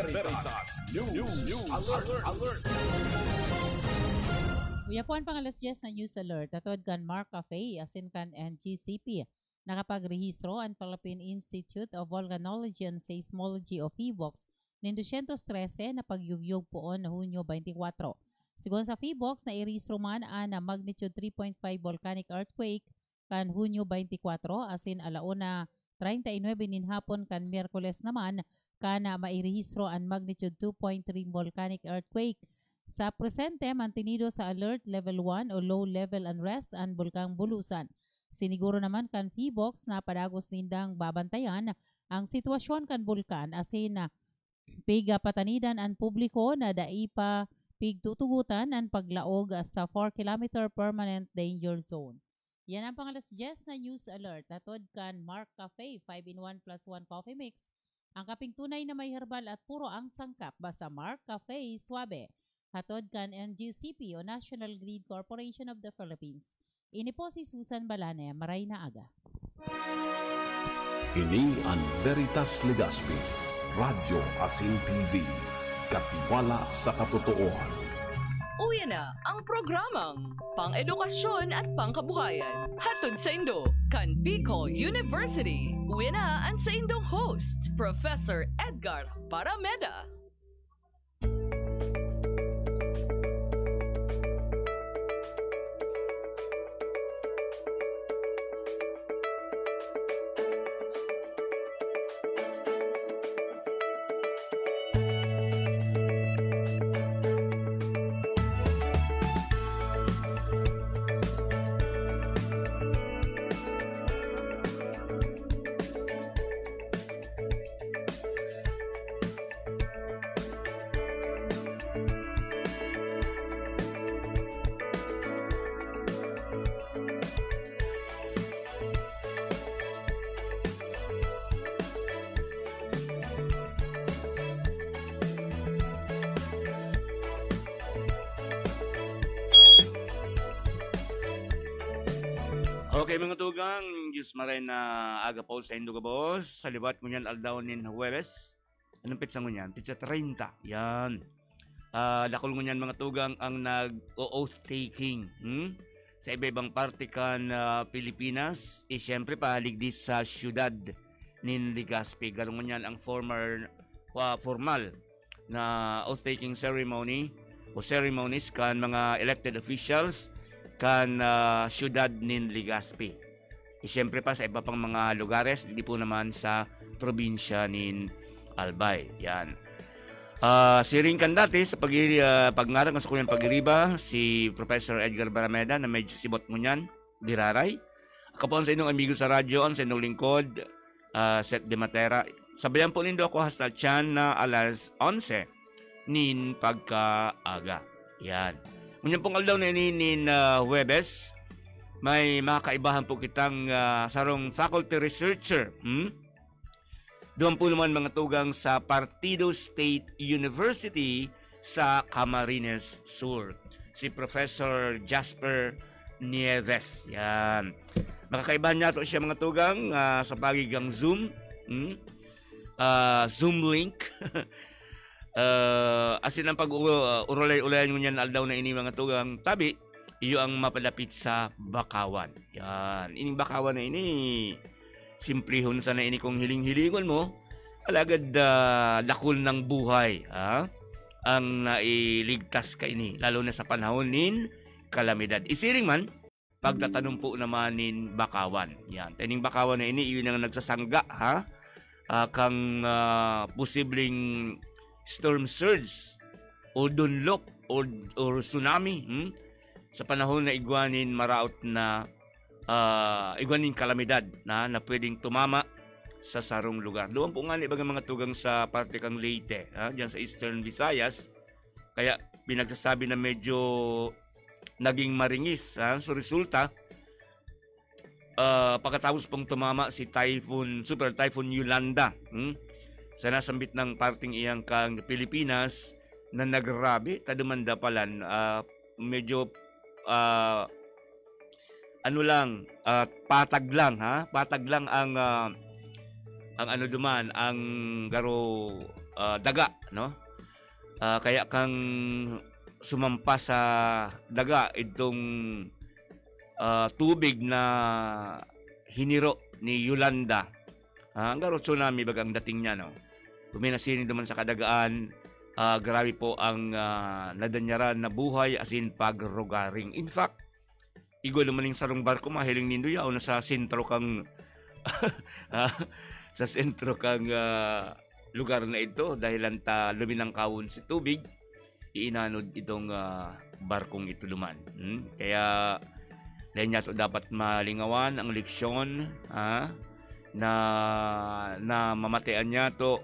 Veritas News Alert. Uyapuan pang alas 10 na News Alert. Atod kan Mark Cafe, asin kan NGCP. Nakapagrehistro ang Philippine Institute of Volcanology and Seismology o PHIVOLCS ng 213 na pagyugyog poon na Hunyo 24. Sigon sa PHIVOLCS, nairehistro man ang magnitude 3.5 volcanic earthquake kan Hunyo 24 asin alauna 39 nin hapon kan Miyerkules naman kana mairehistro ang magnitude 2.3 volcanic earthquake. Sa presente, mantenido sa alert level 1 o low level unrest ang Bulkang Bulusan. Siniguro naman kan PHIVOLCS na padagos nindang babantayan ang sitwasyon kan bulkan asin na piga patanidan ang publiko na daipa pigtutugutan ang paglaog sa 4 km permanent danger zone. Yan ang pangalas 10 na News Alert. Atod kan Mark Cafe 5-in-1 plus 1 coffee mix. Ang kaping tunay na may herbal at puro ang sangkap basta Mark Cafe Suabe. Hatod kan NGCP o National Grid Corporation of the Philippines. Ini po si Susan Balane, maray na aga. Ini ang Veritas Legazpi, Radyo Asin TV, katiwala sa katotohanan. Uya na ang programang pang-edukasyon at pangkabuhayan. Hatod sa Indo, kan Pico University. Uya na ang sa Indong host, Professor Edgar Parameda. Okay mga tugang, Diyos maray na aga po sa Indo ka boss. Sa liwat mo yan aldaw nin Huwebes. Anong pitsa mo yan? Pitsa 30. Yan. Lakol mo yan mga tugang ang nag-oath taking. Sa iba-ibang parte kan Pilipinas. Siyempre pahalig di sa syudad nin Legazpi. Galong mo yan ang formal na oath taking ceremony o ceremonies kan mga elected officials kan syudad nin Legazpi. Siyempre pa sa iba pang mga lugares, hindi po naman sa probinsya nin Albay. Yan. Siring kan dati sa pagngarang sa kunyang pagiriba, si Professor Edgar Barameda na medyo sibot mo niyan, diraray. Kapon sa inyong amigo sa radyo, sa inyong lingkod, Seth de Matera. Sabayan po nindo ako hasta tiyan na alas 11 nin pagkaaga. Yan. Ngunyan pong aldaw na inin Huwebes, may makakaibahan po kitang sarong faculty researcher. Doon po naman mga tugang sa Partido State University sa Camarines Sur. Si Professor Jasper Nieves. Yan. Makakaibahan niya ito siya mga tugang sa pagigang Zoom. Zoom link. Asin ang pag-urolay-ulayan nyo yan aldaw na ini mga tugang tabi, iyo ang mapalapit sa Bakawan. Yan. Ining Bakawan na ini, simplihon sana ini kung hiling-hilingon mo, alagad lakul ng buhay. Ang nailigtas ka ini, lalo na sa panahon nin kalamidad. Isiring man, pagtatanong po naman nin Bakawan. Yan. Ining Bakawan na ini, iyon ang nagsasangga, kang posibleng storm surge o dunlop o tsunami sa panahon na igwanin maraot na igwanin kalamidad na pwedeng tumama sa sarong lugar. Doon po nga ibagang mga tugang sa parte kang Leyte, dyan sa Eastern Visayas, kaya pinagsasabi na medyo naging maringis. So resulta, pagkatapos pong tumama si Super Typhoon Yolanda, sa nasambit ng parting iyang kang Pilipinas na nagrabe, tadumandapalan, medyo patag lang ang ang ano duman, ang garo daga, no? Kaya kang sumampa sa daga itong tubig na hiniro ni Yolanda. Ang garo tsunami bagang dating niya, no? Puminasini naman sa kadagaan, grabe po ang nadanyaran na buhay as in pagrugaring. In fact, igo naman yung sarong barko mahiling nindo yaw na sa sentro kang sa sentro kang lugar na ito dahil anta luminang kawon si tubig, iinanod itong barkong ito luman. Kaya dahil niya to dapat malingawan ang leksyon na mamatayan niya to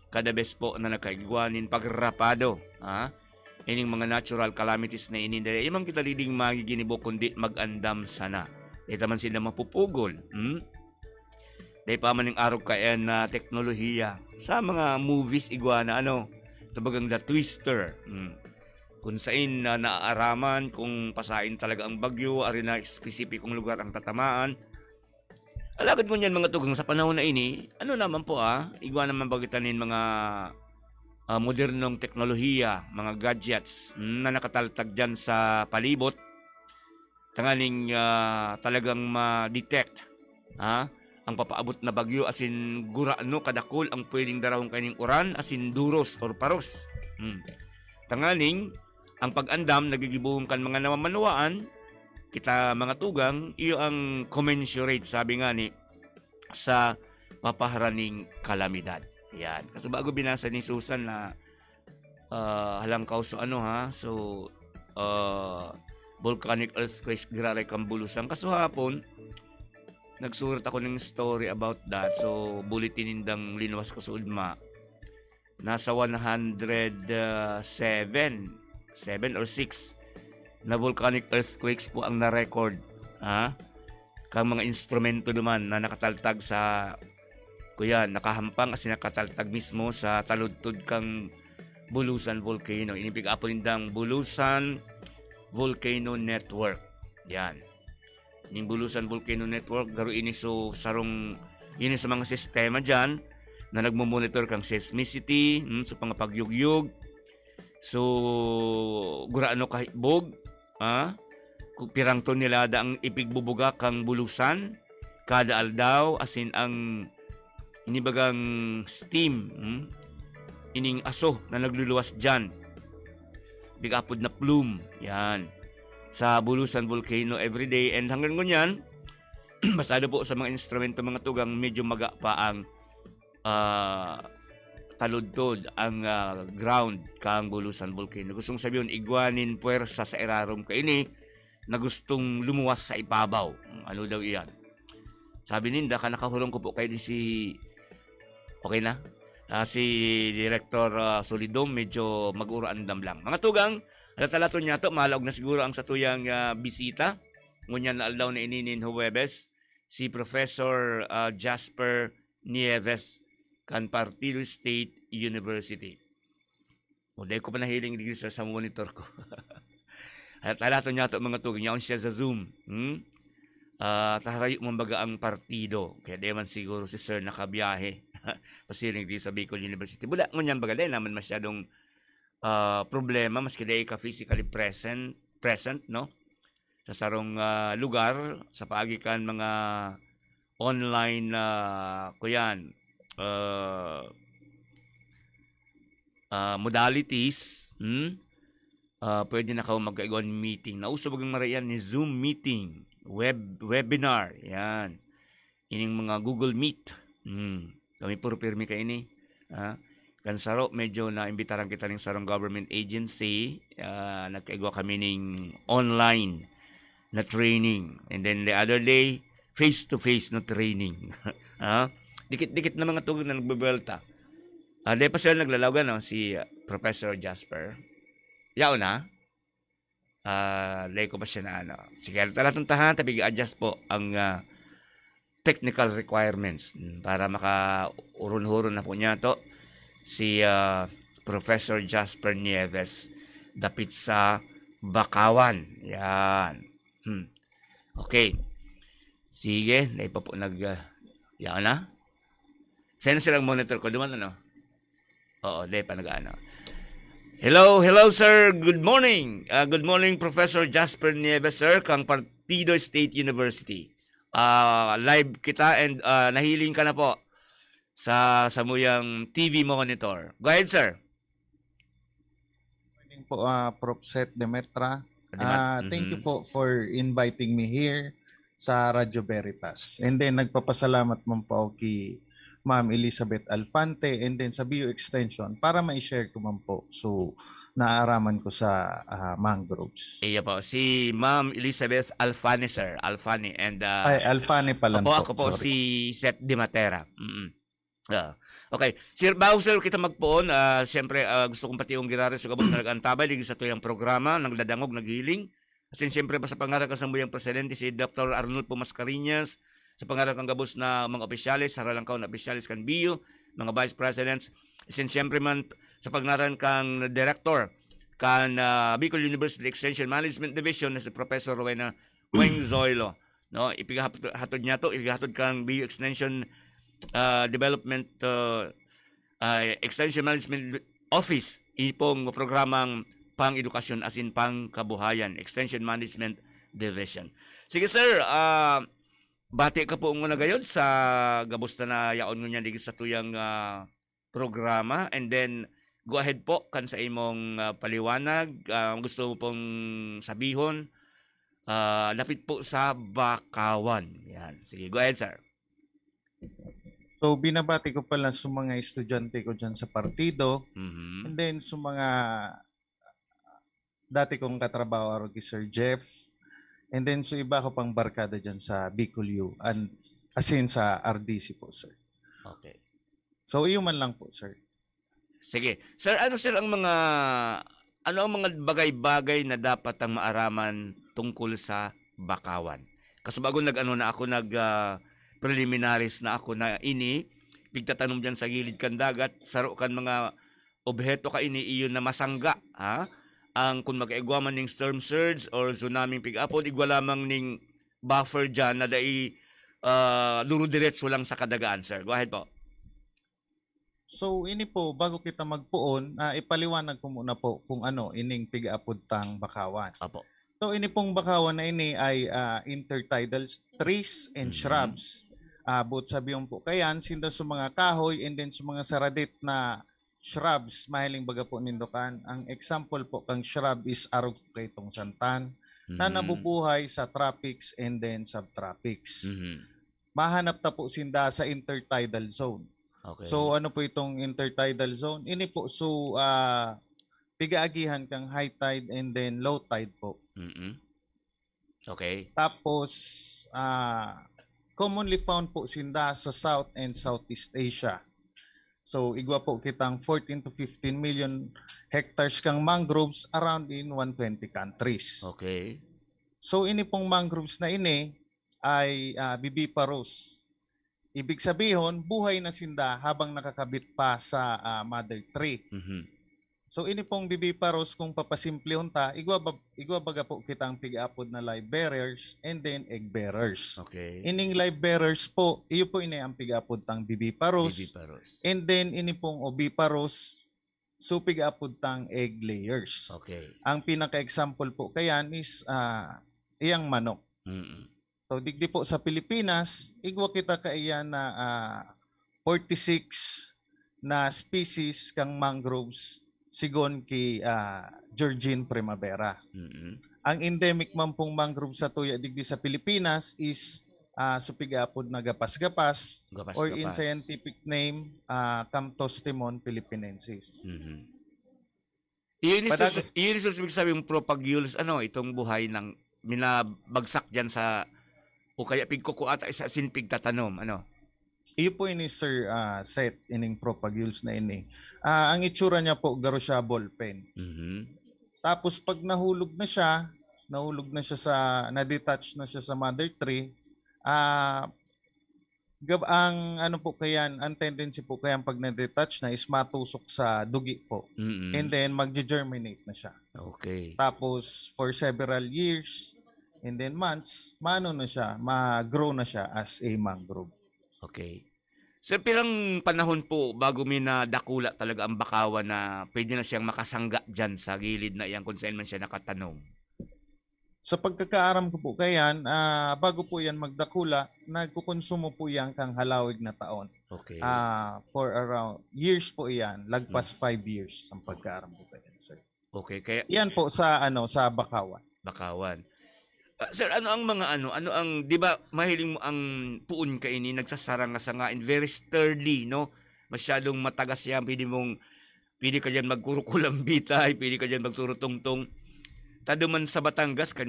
kada bes po na nakaigwanin pagrapado ining mga natural calamities na ininda imang kita liding magiginibo kundi magandam sana dahil man sila mapupugol dahil pa man yung araw kayan na teknolohiya sa mga movies igwana tabagang The Twister kung saan naaaraman kung pasain talaga ang bagyo ari na spesipikong lugar ang tatamaan. Alagad ko niyan mga tugang sa panahon na ini, naman po igwa naman bagitanin mga modernong teknolohiya, mga gadgets na nakataltag dyan sa palibot. Tangaling talagang ma-detect ang papaabot na bagyo asin gurano kadakol ang pwedeng darawang kaning uran asin duros or paros. Tangaling ang pag-andam nagigibuhong kan mga namamanuaan kita mga tugang, iyo ang commensurate sabi nga ni sa papaharaning kalamidad. Yan. Kasi bago binasa ni Susan na halangkaw so volcanic earthquakes graray kambulusan. Kaso hapon, nagsurat ako ng story about that. So, bulletin nindang linwas ko sa udma. Nasa 107 or 6 na volcanic earthquakes po ang na-record kang mga instrumento naman na nakataltag sa nakahampang as nakataltag mismo sa taludtod kang Bulusan Volcano. Inipig apo nindang Bulusan Volcano Network. Yan. Yung Bulusan Volcano Network garo ini so sarong ini sa mga sistema diyan na nagmo-monitor kang seismicity, so pangapagyugyug. So guraano kahitbog kung pirang tonelada ang ipigbubuga kang bulusan kada aldaw asin ang inibagang steam ining aso na nagluluwas dyan bigapod na plume yan sa Bulusan Volcano everyday and hanggang ngunyan basado po sa mga instrumento mga tugang medyo maga pa ang taludtod ang ground kang Bulusan Volcano. Gustong sabihin, igwanin puwersa sa irarom ka ini na gustong lumuwas sa ibabaw. Ano daw iyan? Sabi ninda, nakahulong ko po kayo si okay na? Si Director Solidom, medyo mag-uraandam lang. Mga tugang, alatalato niya to, malaog na siguro ang satuyang bisita. Ngunyan na aldaw na ininin Huwebes, si Professor Jasper Nieves kan Partido State University. O, dahil ko pa nahiling dito sa monitor ko. At alato niya ito mga tugin. Yaon siya sa Zoom. Taharayo mambaga ang partido. Kaya di man siguro si Sir nakabiyahe. Pasiling dito sa Bicol University. Bula, ngunyan baga dahil naman masyadong problema. Maski dahil ka physically present, no? Sa sarong lugar, sa paagikan mga online modalities, pwede na kayo mag-iwan meeting. Nauso bagang marayan ni Zoom meeting, webinar, yan. Ining mga Google Meet. Kami puro pirmi ka ini. Kan saro, medyo na-imbitaran kita ng sarong government agency. Nagkaigwa kami ng online na training. And then the other day, face-to-face na training. Dikit-dikit na mga tugod na nagbebelta. Dahil pa sila naglalawagan, no? Si Professor Jasper. Yao na. Dahil ko pa siya na sige, talatong tahan, tapi i-adjust po ang technical requirements para maka-urun-hurun na po niya to. Si Professor Jasper Nieves dapit sa Bakawan. Yan. Okay. Sige, dahil pa po yao na. Sino silang monitor ko? Duman ano? Oo, di pa nag-ano. Hello, sir. Good morning. Good morning, Professor Jasper Nieves, sir, kang Partido State University. Live kita and nahiling ka na po sa samuyang TV monitor. Go ahead, sir. Morning po, Prof. Seth Demetra. Thank you Mhm. for inviting me here sa Radyo Veritas. And then nagpapasalamat mo po kay Ma'am Elizabeth Alfante and then sa Bio Extension para ma-share ko man po. So, naaaraman ko sa mangroves. Iya po, si Ma'am Elizabeth Alfani, sir. Alfani. And, Ay, Alfane pala po. ako po, Sorry. si Seth Di Matera. Okay. Sir, bago sir kita magpoon, siyempre gusto kong pati yung giraris yung kabos na nag-antabay ligis sa tuyang programa, nagladangog, naghiling. Kasi siyempre pa sa pangarap kasambuyang presidente si Dr. Arnold Pumascarinas, sa pangarap kang gabos na mga opisyalis, haralang kaon na opisyalis kan BIO, mga vice presidents, sin siyempre man sa pangaran kang director kan Bicol University Extension Management Division na si Professor Rowena Weng Zoilo. No, ipigahatod niya to, ipigahatod kang BIO Extension Development Extension Management Office, ipong programang pang-edukasyon as in pang-kabuhayan, Extension Management Division. Sige sir, bati ka po muna gayon sa gabos na yaon mo niya digit sa tuyang programa, and then go ahead po kan sa imong paliwanag, gusto mo pong sabihon, lapit po sa Bakawan. Yan. Sige, go ahead sir. So, binabati ko pala sa mga estudyante ko dyan sa partido. Mhm. And then, sa mga dati kong katrabaho kay Sir Jeff. And then, so iba ko pang barkada dyan sa Bicol U. And as in sa RDC po, sir. Okay. So, iyon man lang po, sir. Sige. Sir, ano ang mga bagay-bagay na dapat ang maaraman tungkol sa Bakawan? Kasi bago nag preliminaries na ako na ini, bigtatanom dyan sa gilid kan dagat, saro kan mga obheto ka ini iyon na masangga, ha? Ang kung mag-igwaman ning storm surge or tsunami pig-apod, igwa lamang ning buffer dyan na dai luro-diretso lang sa kadagaan, sir. Go ahead po. So, ini po, bago kita magpuon, ipaliwanag ko muna po kung ano ining pigaapod tang Bakawan. Apo. So, ini pong Bakawan na ini ay intertidal trees and shrubs. Buot sabiyon po kayan, sinda sa mga kahoy and then sa mga saradit na shrubs, mahiling baga po nindokan. Ang example po kang shrub is Araucatong santan na nabubuhay sa tropics and then subtropics. Mahanap ta po sinda sa intertidal zone. Okay. So ano po itong intertidal zone? Ini po so pigaagihan kang high tide and then low tide po. Okay. Tapos commonly found po sinda sa South and Southeast Asia. So igwa po kitang 14 to 15 million hectares kang mangroves around in 120 countries. Okay. So ini pong mangroves na ini ay viviparous. Ibig sabihin, buhay na sinda habang nakakabit pa sa mother tree. So ini pong viviparous kung papasimplihon ta, igwa baga po kitang pig-apod na live bearers and then egg bearers. Okay. Ining live bearers po, iyo po ini ang pig-apod tang viviparous. And then ini pong oviparous, so pig-apod tang egg layers. Okay. Ang pinaka-example po kayan is iyang manok. So digdi po sa Pilipinas, igwa kita kaiyan na 46 na species kang mangroves sigon ki Georgine primavera. Ang endemic man pong mangrove sa tuya digdi sa Pilipinas is supigapod na gapas-gapas or in scientific name Camptostemon philippinensis. Iyon is sabi yung propagules, itong buhay ng minabagsak dyan sa o kaya pigkuko ata isa sinpig tatanom, Iyo po ini sir set ining propagules na ini. Ang itsura niya po garo siya ballpen. Tapos pag nahulog na siya sa na-detach na siya sa mother tree, ang ano po kayan, ang tendency po kayan pag na-detach na is matusok sa dugi po. And then magge-germinate na siya. Okay. Tapos for several years and then months, mag-grow na siya as a mangrove. Okay. Sa pirang panahon po bago may nadakula talaga ang bakawan na pwede na siyang makasangga dyan sa gilid na iyan kung saan man siya nakatanong? Sa pagkakaaram ko po kayan, bago po yan magdakula, nagkukonsumo po yan kang halawig na taon. Okay. For around years po yan, lagpas 5 years ang pagkaaram ko kayan, sir. Okay, kaya Yan po sa sa bakawan. bakawan. Sir, ano ang 'di ba mahiling mo ang puon ka ini nagsasaranga-sangain very sturdy, no? Masyadong matagas yan, pwede ka diyan magkurukulang bitay, pwede ka diyan magturutungtong. Tado man sa Batangas kan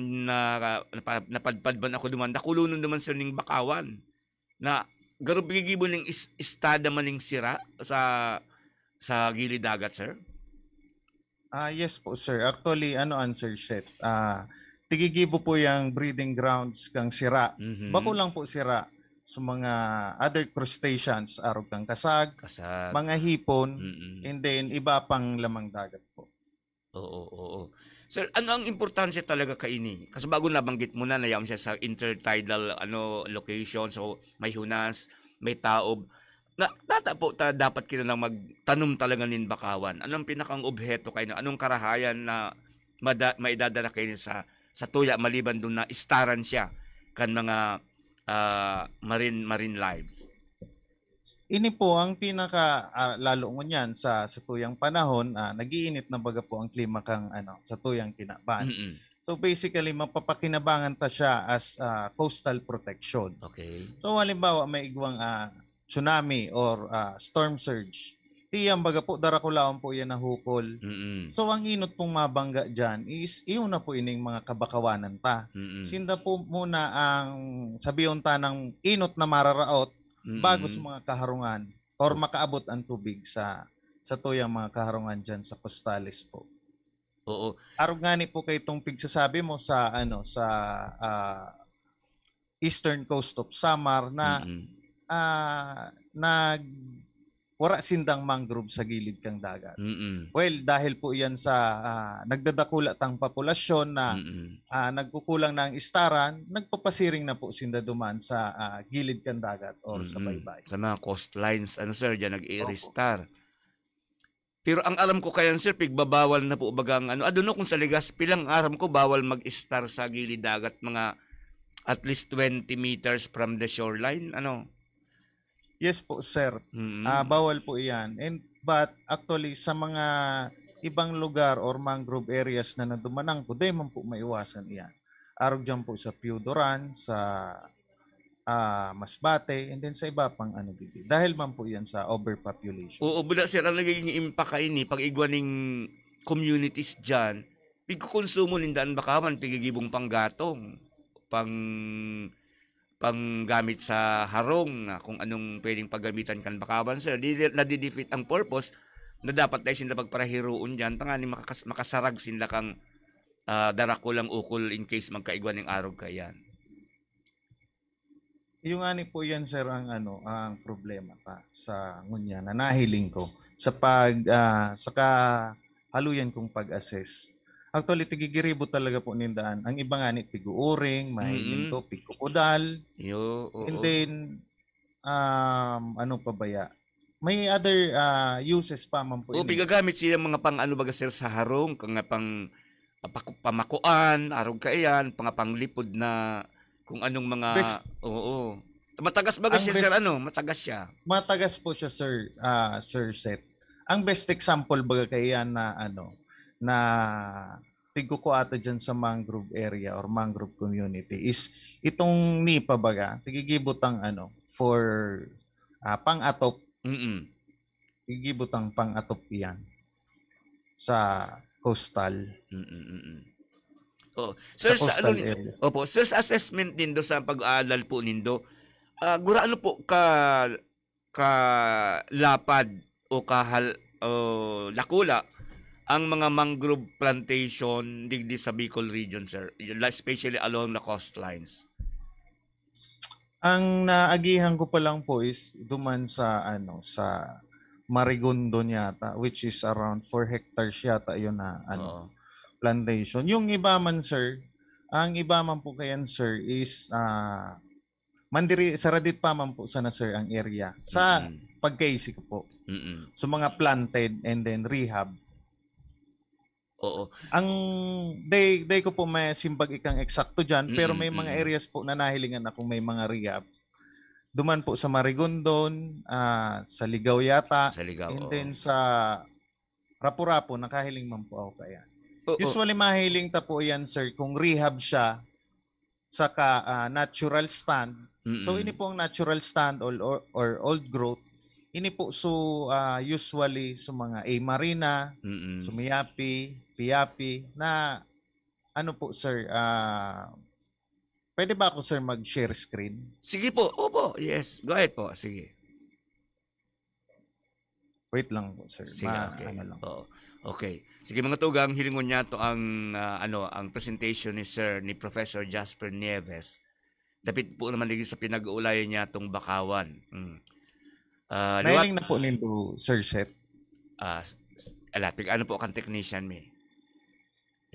napadpad ban ako duman, nakulunon naman sir ning bakawan. Na garo gigibo ning istada maning sira sa gilid dagat, sir? Yes po, sir. Actually, answer set. Tigigibo po yung breeding grounds kang sira. Mhm. Bako lang po sira sa mga other crustaceans, arog kang kasag, Kasag. mga hipon, Mm-mm. and then iba pang lamang dagat po. Oo. Sir, ano ang importansya talaga kaini? Kasi bago nabanggit mo na nayam siya sa intertidal location, so may hunas, may taob. Dapat kita lang magtanom talaga nin bakawan. Anong pinakang obheto kayo? Anong karahayan na maidadala kayo sa tuya maliban doon na istaran siya kan mga marine lives? Ini po ang pinaka lalo ngunyan sa tuyang panahon, nagiinit na baga po ang klima kang sa tuyang kinaban. Mm-mm. So basically mapapakinabangan ta siya as coastal protection. Okay. So halimbawa may igwang tsunami or storm surge. Iyang baga po darakulaon po yan na hukol. Mm-mm. So ang inot pong mabangga dyan is iyon na po ining mga kabakawanan ta. Mm-mm. Sinda po muna ang sabiyon ta ng inot na mararaot bago sa mga kaharungan or makaabot ang tubig sa tuyang mga kaharungan dyan sa Costales po. Oo. Arog nga ni po kay itong pigsasabi mo sa eastern coast of Samar na wala sindang mangrove sa gilid kang dagat. Mm-mm. Well, dahil po yan sa nagdadakula tang populasyon na nagkukulang ng istaran, nagpapasiring na po sinda duman sa gilid kang dagat or sa baybay. Sa mga coastlines, sir, dyan nag-i-restar. Pero ang alam ko kaya, sir, pigbabawal na po bagang kung sa Legazpi lang, aram ko bawal mag-star sa gilid dagat mga at least 20 meters from the shoreline, Yes po, sir. Mm-hmm. Bawal po iyan. But actually, sa mga ibang lugar or mangrove areas na nadumanang po, di man po maiwasan iyan. Arog dyan po sa Piudoran, sa Masbate, and then sa iba pang dito. Dahil man po iyan sa overpopulation. Oo, bula sir, ang nagiging impact kaini, pag igwaning communities dyan, pigkukonsumo nindaan bakaman, pigigibong panggatong, panggamit sa harong na kung anong pwedeng paggamitan kan bakaban, sir. Nadidefeat ang purpose na dapat dahil sila pagparahiroon dyan, pangani makasarag sila kang darakulang ukol in case magkaigwan ng arog kayan. Yung po yan, sir, ang problema pa sa ngunya na nahiling ko sa sa kahaluyan kong pag-assess. Actually, tigigiribo talaga po nindaan. Ang iba nga ni piguuring, mahiling ko, pigkukudal. And then, ano pa ba ya? May other uses pa man po. Pigagamit siya mga baga sir sa harong, kang pang pamakuan, arog kaiyan, panglipod na kung anong mga matagas baga siya, sir, matagas siya. Matagas po siya, sir, Sir Seth. Ang best example baga kaiyan na na tigo ko ata dyan sa mangrove area or mangrove community is itong nipa baga, tigigibutang for pang-atop. Tigigibutang pang-atop yan sa coastal. Sir, sa sa areas. Opo, sir, sa assessment nindo sa pag-aaral po nindo, gura po ka lapad o lakula ang mga mangrove plantation digdi sa Bicol region, sir, especially along the coastlines? Ang naagihan ko pa lang po is duman sa sa Marigondon yata, which is around 4 hectares yata yun na plantation. Yung iba man, sir, ang iba man po kayan, sir, is mandiri saradit pa man po sana sir ang area sa pagkaisip ko po. So mga planted and then rehab. Oo. Ang day ko po may simbag ikang eksakto diyan pero may mga areas po na nahilingan akong may mga rehab. Duman po sa Marigondon, sa Ligaw yata, Sa Ligaw. and then sa Rapu-Rapu nakahiling man po ako kaya. Oo. Usually mahiling ta po yan sir kung rehab siya saka natural stand. So ini po ang natural stand or old growth. Ini po so usually sa mga Marina, Sumiyapi, Piapi na ano po sir, pwede ba ako sir mag-share screen? Sige po. Opo. Yes. Go ahead po. Sige. Wait lang po sir. Sige, okay. Ano lang. Oo. Okay. Sige mga tugang, hilingon niya to ang ang presentation ni Professor Jasper Nieves. Dapit po naman lagi sa pinag-uulayan niya tong Bakawan. Nailing na po nito Sir Seth. Ano po kang technician mi?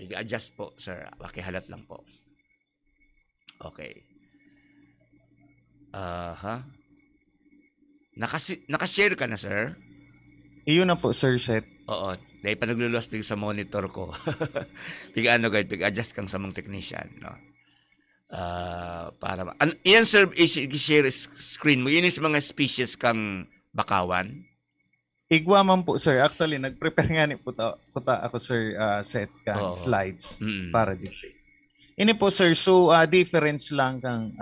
I-adjust po sir. Pakihalat lang po. Okay. Nakashare ka na sir? Iyon na po Sir Seth. Oo. Dahil pa nagluluwas din sa monitor ko. Pig-adjust kang sa mong technician. No? Iyan sir, i-share screen mo. Yun yung mga species kang Bakawan? Igwa man po sir. Actually, nag-prepare nga ni puta ako sir set kang slides para dito. Ini po sir, so difference lang kang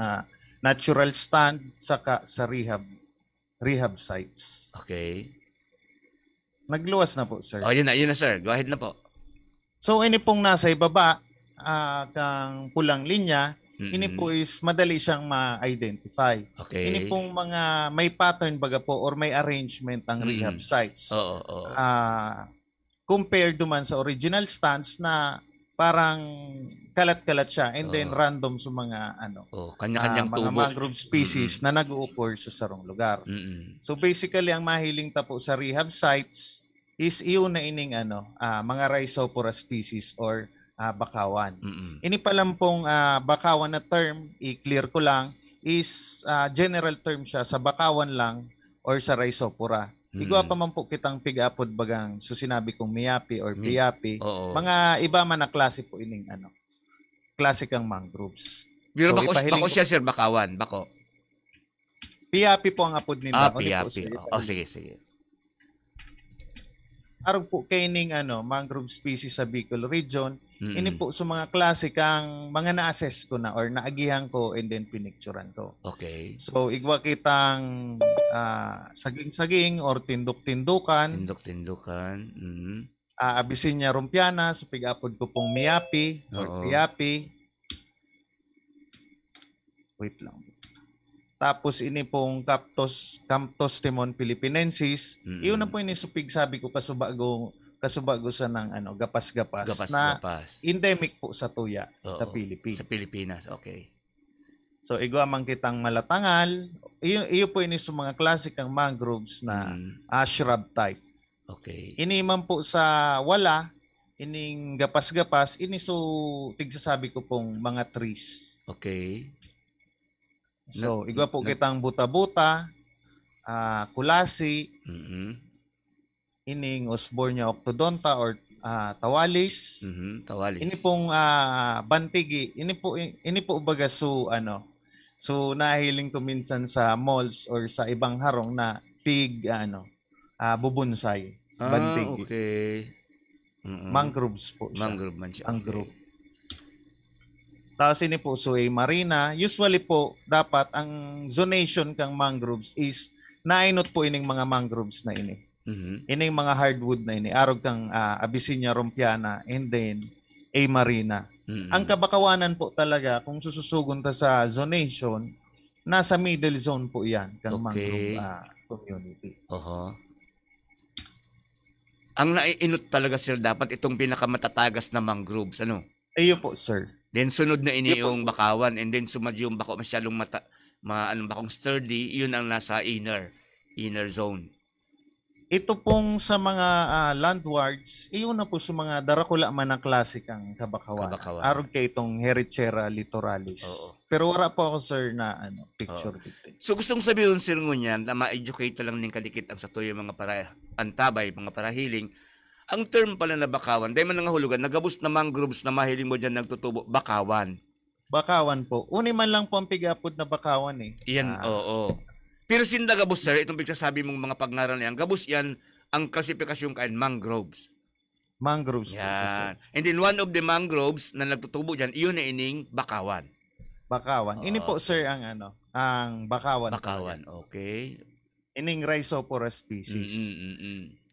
natural stand saka sa rehab sites. Okay. Nagluwas na po, sir. Oh, yun na, sir. Go ahead na po. So, ini pong nasa ibaba, kang pulang linya, ini po is madali siyang ma-identify. Okay. Ini pong mga may pattern baga po or may arrangement ang rehab sites. Oo. Compared duman sa original stands na parang kalat-kalat siya and then random sa mga kanya-kanyang mga tubo. mangrove species na nag-o-occur sa sarong lugar. So basically ang mahiling ta po sa rehab sites is iyon na ining mga Rhizopora species or bakawan. Ini pa lang pong bakawan na term, i-clear ko lang, is general term siya sa bakawan lang or sa Rhizopora. Igwa pa man po kitang pig-apod bagang so sinabi kong Miyapi or Piapi. Mga iba man na klase po ining klase kang mangroves. Pero so, bako siya sir, bakawan, bako. Piapi po ang apod nila. Piapi. Sige. Arog po kaining mangrove species sa Bicol region. Ini po sa mga klase kang mga na-assess ko na or naagihan ko and then pinicturean ko. Okay. So igwa kitang saging-saging or tindok-tindukan. Abyssinia rumpiana, so pig-apod ko pong Miyapi or Piapi. Wait lang. Tapos ini pong Camptos Timon Philippinensis. Iyon na po ini supig sabi ko kasubago sa ng gapas-gapas na endemic po sa tuya sa Philippines. Sa Pilipinas, okay. So igwa man kitang malatangal. Iyo po ini sa mga klasikang mangroves na shrub type. Okay. Ini man po sa wala ining gapas-gapas ini so tigsasabi ko pong mga trees. Okay. So igwa po kitang buta-buta, kulasi, ining Osbornia octodonta or tawalis. Tawalis. Ini pong bantigi. Ini po baga so so nahiling ko minsan sa malls or sa ibang harong na bubunsay. Bantigi. Okay. Mangroves po siya. Mangrove man siya. Mangrove. Tapos ini po so marina. Usually po dapat ang zonation kang mangroves is nainot po ining mga mangroves na ini. Ining mga hardwood na ini. Arog kang Abyssinia rumpiana and then marina. Ang kabakawanan po talaga kung sususugon ta sa zonation, nasa middle zone po yan kang mangrove community. Ang naiinot talaga sir dapat itong pinakamatatagas na mangroves Iyo po sir. Then sunod na ini yung bakawan and then sumadyo yung bako masyadong bakong sturdy, yun ang nasa inner zone. Ito pong sa mga landwards, iyon na po sa mga darakula man ng klasikang kabakawan. Kabakawan. Arog kay itong Hericera littoralis. Oo. Pero wala po ako, sir, na picture dito. So gustong sabihin sir ngunyan na ma-educate lang ning kadikit ang satuyo mga para antabay, mga parahiling. Ang term pala na bakawan, dahil man nga hulugan, nagabos na mangroves na mahiling mo dyan nagtutubo, bakawan. Bakawan po. Uni man lang po ang pigapod na bakawan eh. Iyan, oo. Pero sinda gabos sir, itong pagsasabi mong mga pagngaral na yan, gabos yan ang klasifikasyon kain mangroves. Mangroves po siya, sir. Yan. And then one of the mangroves na nagtutubo dyan, iyon na ining bakawan. Bakawan. Ini po, sir, ang ang bakawan. Bakawan, okay. Ining Rhizophorus species.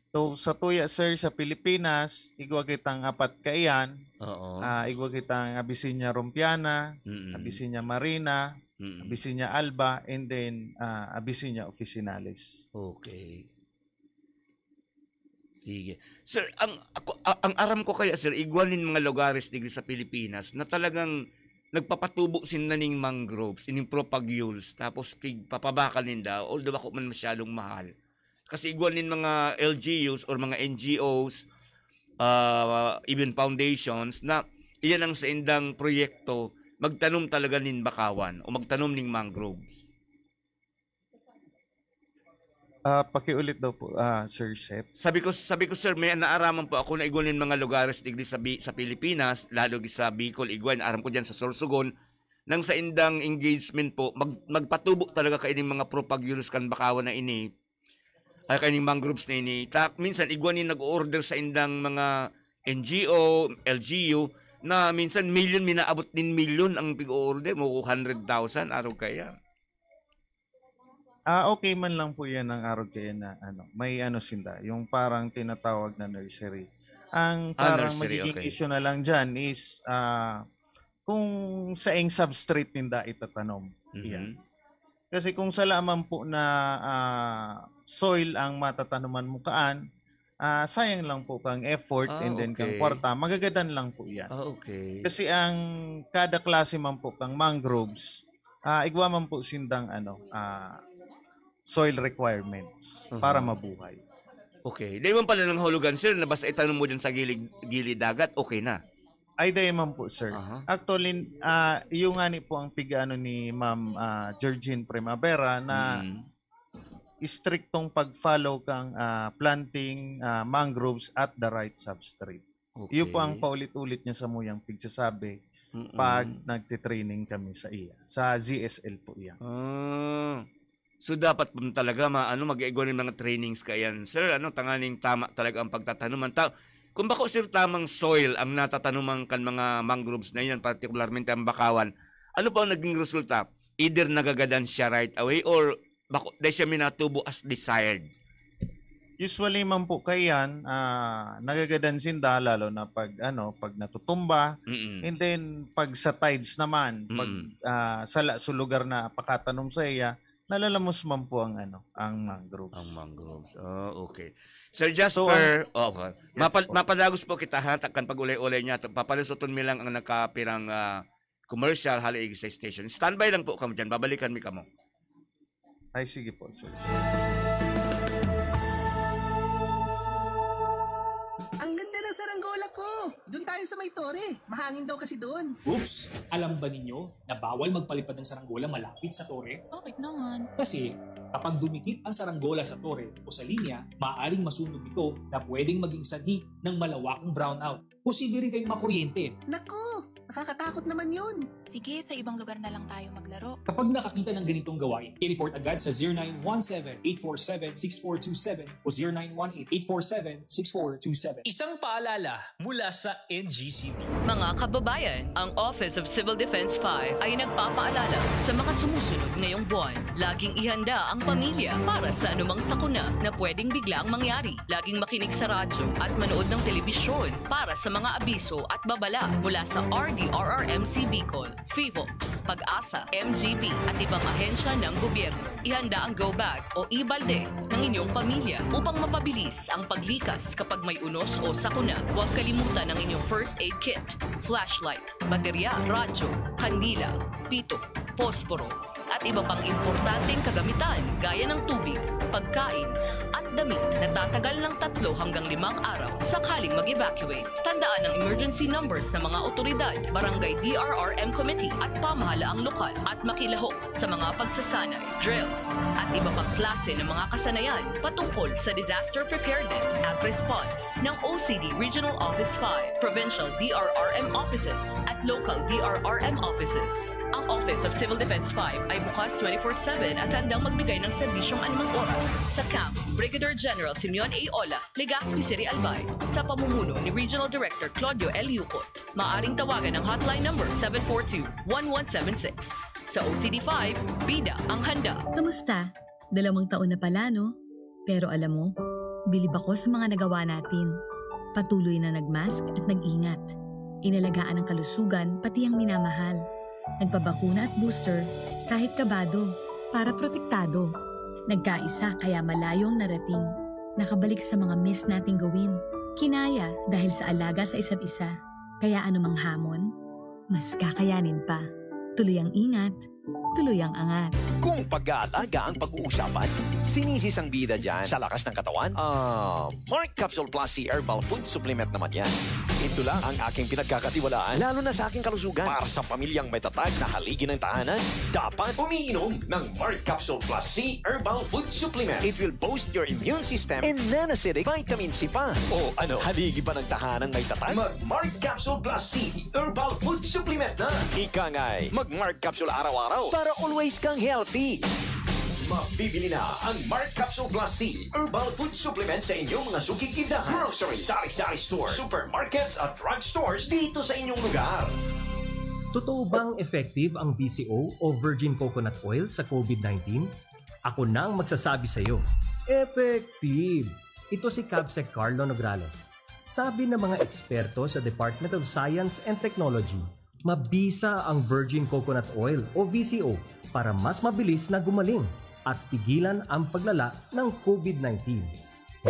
So, sa tuya, sir, sa Pilipinas, igwa kitang apat kaiyan. Oo. Igwa kitang Abyssinia rumpiana, Abyssinia marina, Abyssinia alba, and then Abyssinia officinalis. Okay. Sige. Sir, ang aram ko kaya, sir, igwanin mga lugares digri sa Pilipinas na talagang nagpapatubo sinaning mangroves, ining propagules, tapos papabakal ninda, although ako man masyadong mahal. Kasi igwanin mga LGUs or mga NGOs, even foundations, na iyan ang sa indang proyekto, magtanom talaga nin bakawan o magtanom ning mangroves. Pakiulit daw po, Sir Seth. Sabi ko sir, may naaraman po ako na igwanin mga lugares digdi sa Pilipinas, lalo sa Bicol, igwan, aram ko diyan sa Sorsogon, nang sa indang engagement po, magpatubo talaga kaining mga propagules kan bakawan na ini, ay kaining mangroves na ini. Minsan igwanin nag-order sa indang mga NGO, LGU, na minsan minaabot din milyon ang pig-order, mo 100,000 araw kaya. Okay man lang po yan ang araw kaya na may sinda, yung parang tinatawag na nursery. Ang parang nursery, magiging issue na lang dyan is kung saing substrate ninda itatanom. Yan. Kasi kung sa lamang po na soil ang matatanuman mo kaan, sayang lang po kang effort and then kang kwarta, magagadan lang po yan. Okay. Kasi ang kada klase man po kang mangroves, igwa man po sindang soil requirements para mabuhay. Okay. Di man pala ng hulugan, sir, na basta itanong mo dyan sa gilid dagat, okay na? Ay, di man po, sir. Actually, yung nga ni po ang pigano ni Ma'am Georgine Primavera na istriktong pag-follow kang planting mangroves at the right substrate. Okay. Yun po ang paulit-ulit niya sa muyang pigsasabi pag nagtitraining kami sa iya. Sa ZSL po yan. So dapat po talaga mag-ego ng mga trainings kayan. Sir, tanganing tama talaga ang pagtatanuman. Kung bako sir tamang soil ang natatanuman kan mga mangroves na yan, particularmente ang bakawan, ano pa ang naging resulta? Either nagagadan siya right away or bako dahil siya minatubo as desired? Usually man po kayan, nagagadan sinda lalo na pag natutumba. And then pag sa tides naman, pag sa lugar na pakatanom sa iya, nalalamos man po ang mangroves. Ang mangroves. Okay. Sir Jasper, mapadagos po kita takkan pag-ulay-ulay niya. Papalusuton mi lang ang nakapirang commercial hali sa station. Standby lang po kamo diyan. Babalikan mi kamo. Ay sige po, sir. Ang ganda ng saranggola ko. Doon tayo sa may tore. Mahangin daw kasi doon. Oops! Alam ba ninyo na bawal magpalipad ng saranggola malapit sa tore? Bakit naman? Kasi kapag dumikit ang saranggola sa tore o sa linya, maaaring masunog ito na pwedeng maging sanhi ng malawakang brownout. Posible rin kayong makuryente. Naku! Nakakatakot naman yun. Sige, sa ibang lugar na lang tayo maglaro. Kapag nakakita ng ganitong gawain, i-report agad sa 0917-847-6427 o 0918-847-6427. Isang paalala mula sa NGCP. Mga kababayan, ang Office of Civil Defense 5 ay nagpapaalala sa mga sumusunod ngayong buwan. Laging ihanda ang pamilya para sa anumang sakuna na pwedeng biglang mangyari. Laging makinig sa radyo at manood ng telebisyon para sa mga abiso at babala mula sa RDRRMC Bicol, FIVOPS, Pag-asa, MGB at ibang ahensya ng gobyerno. Ihanda ang go bag o ibalde ng inyong pamilya upang mapabilis ang paglikas kapag may unos o sakuna. Huwag kalimutan ang inyong first aid kit, flashlight, baterya, radyo, kandila, pito, posporo, at iba pang importanteng kagamitan gaya ng tubig, pagkain, at damit na tatagal ng 3 hanggang 5 araw sakaling mag-evacuate. Tandaan ang emergency numbers ng mga otoridad, barangay DRRM committee at pamahalaang lokal at makilahok sa mga pagsasanay, drills, at iba pang klase ng mga kasanayan patungkol sa disaster preparedness at response ng OCD Regional Office 5, Provincial DRRM offices at local DRRM offices. Ang Office of Civil Defense 5 ay bukas 24/7 at handang magbigay ng serbisyong 5 oras sa Camp Brigadier General Simeon A. Ola, Legazpi City, Albay, sa pamumuno ni Regional Director Claudio L. Yucot. Maaring tawagan ang hotline number 742-1176. Sa OCD5, bida ang handa. Kamusta? 2 taon na pala, no? Pero alam mo, bilib ako sa mga nagawa natin. Patuloy na nagmask at nag-ingat. Inalagaan ang kalusugan pati ang minamahal. Nagpabakuna at booster kahit kabado para protektado. Nagkaisa kaya malayong narating. Nakabalik sa mga miss nating gawin. Kinaya dahil sa alaga sa isa't isa. Kaya anumang hamon, mas kakayanin pa. Tuloy ang ingat, tuloy ang angat. Kung pag-aalaga ang pag-uusapan, sinisis ang bida dyan sa lakas ng katawan? Mark Capsule Plus C Herbal Food Supplement naman yan. Ito lang ang aking pinagkakatiwalaan, lalo na sa aking kalusugan. Para sa pamilyang may tatag na haligi ng tahanan, dapat umiinom ng Mark Capsule Plus C Herbal Food Supplement. It will boost your immune system and non-acidic vitamin C pa. O ano, haligi ba ng tahanan may tatag? Mag-Mark Capsule Plus C Herbal Food Supplement na. Ika nga'y mag-Mark Capsule araw-araw para always kang healthy. Mabibili na ang Mark Capsule Plus C Herbal Food Supplement sa inyong mga suking tindahan, grocery, sari-sari store, supermarkets at drugstores dito sa inyong lugar. Totoo bang effective ang VCO o Virgin Coconut Oil sa COVID-19? Ako nang magsasabi sa iyo, effective! Ito si Cabsec Carlo Nograles. Sabi ng mga eksperto sa Department of Science and Technology, mabisa ang Virgin Coconut Oil o VCO para mas mabilis na gumaling at pigilan ang paglala ng COVID-19.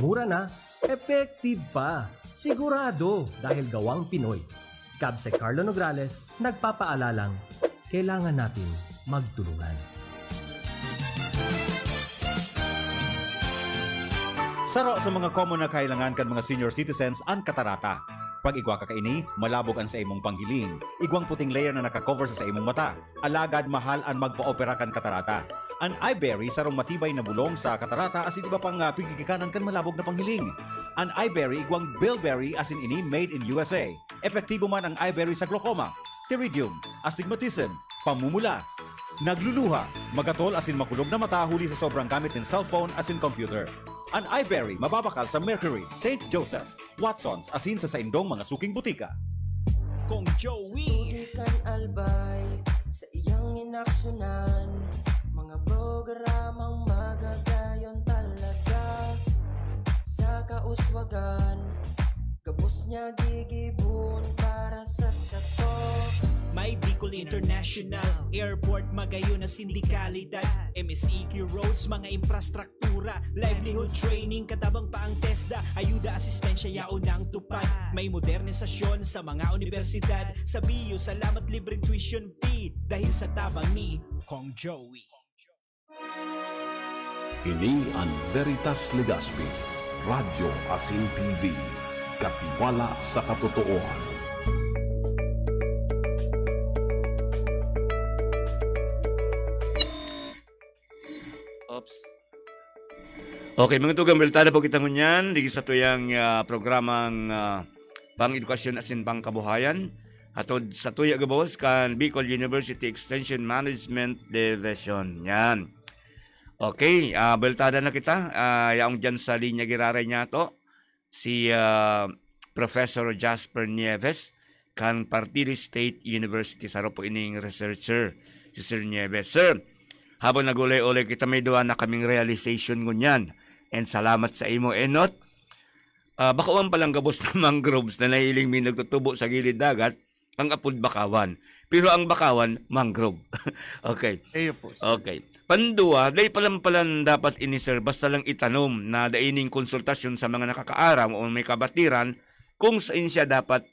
Mura na, effective pa, sigurado dahil gawang Pinoy. Cabsec Carlo Nograles, nagpapaalalang, kailangan natin magtulungan. Saro sa mga common na kailangan kan mga senior citizens ang katarata. Pag igwa ka kaini, malabog ang sa imong panghiling. Igwang puting layer na nakakover sa imong mata. Alagad mahal ang magpa-opera kan katarata. Ang iBerry sarong matibay na bulong sa katarata asin iba pang pigigikanan kan malabog na panghiling. Ang iBerry igwang bilberry asin ini made in USA. Epektibo man ang iBerry sa glaucoma, pterygium, astigmatism, pamumula, nagluluha, magatol asin makulog na mata huli sa sobrang gamit ng cellphone asin computer. Ang iBerry mababakal sa Mercury, St. Joseph, Watsons asin sa saindong mga suking butika. Kung Joey Tudikan albay sa iyang inaksyonan, mga programang magagayon talaga sa kauswagan, gabos niya gigibon para sa sato. May Bicol International Airport, magayon na sindikalidad, MSEQ roads, mga infrastruktura, livelihood training, katabang pa ang TESDA, ayuda, asistensya, yaon ang tupad. May modernisasyon sa mga universidad, sa BIU, salamat libreng tuition fee, dahil sa tabang ni Kong Joey. Ini ang Veritas Legazpi, Radyo Asin TV, katiwala sa katotohanan. Oops. Okay, mga tugang balita po kita ngunyan di sa tuyang programang pang-edukasyon asin pang-kabuhayan atod sa tuya gabos kan Bicol University Extension Management Division. Yan. Okay, baltada na kita. Yaong dyan sa linya giraray niya to si Professor Jasper Nieves kan Partida State University. Saro po ining researcher si Sir Nieves. Sir, habang nagulay-ulay kita, may duwa na kaming realization ngunyan. And salamat sa imo, Enot. Bakawan palang gabos ng mangroves na nahiling may nagtutubo sa gilid dagat, ang apod bakawan. Pero ang bakawan, mangrove. Okay. Okay. Pandua, day palang dapat inisir, basta lang itanom na daining konsultasyon sa mga nakakaaram o may kabatiran kung saan siya dapat,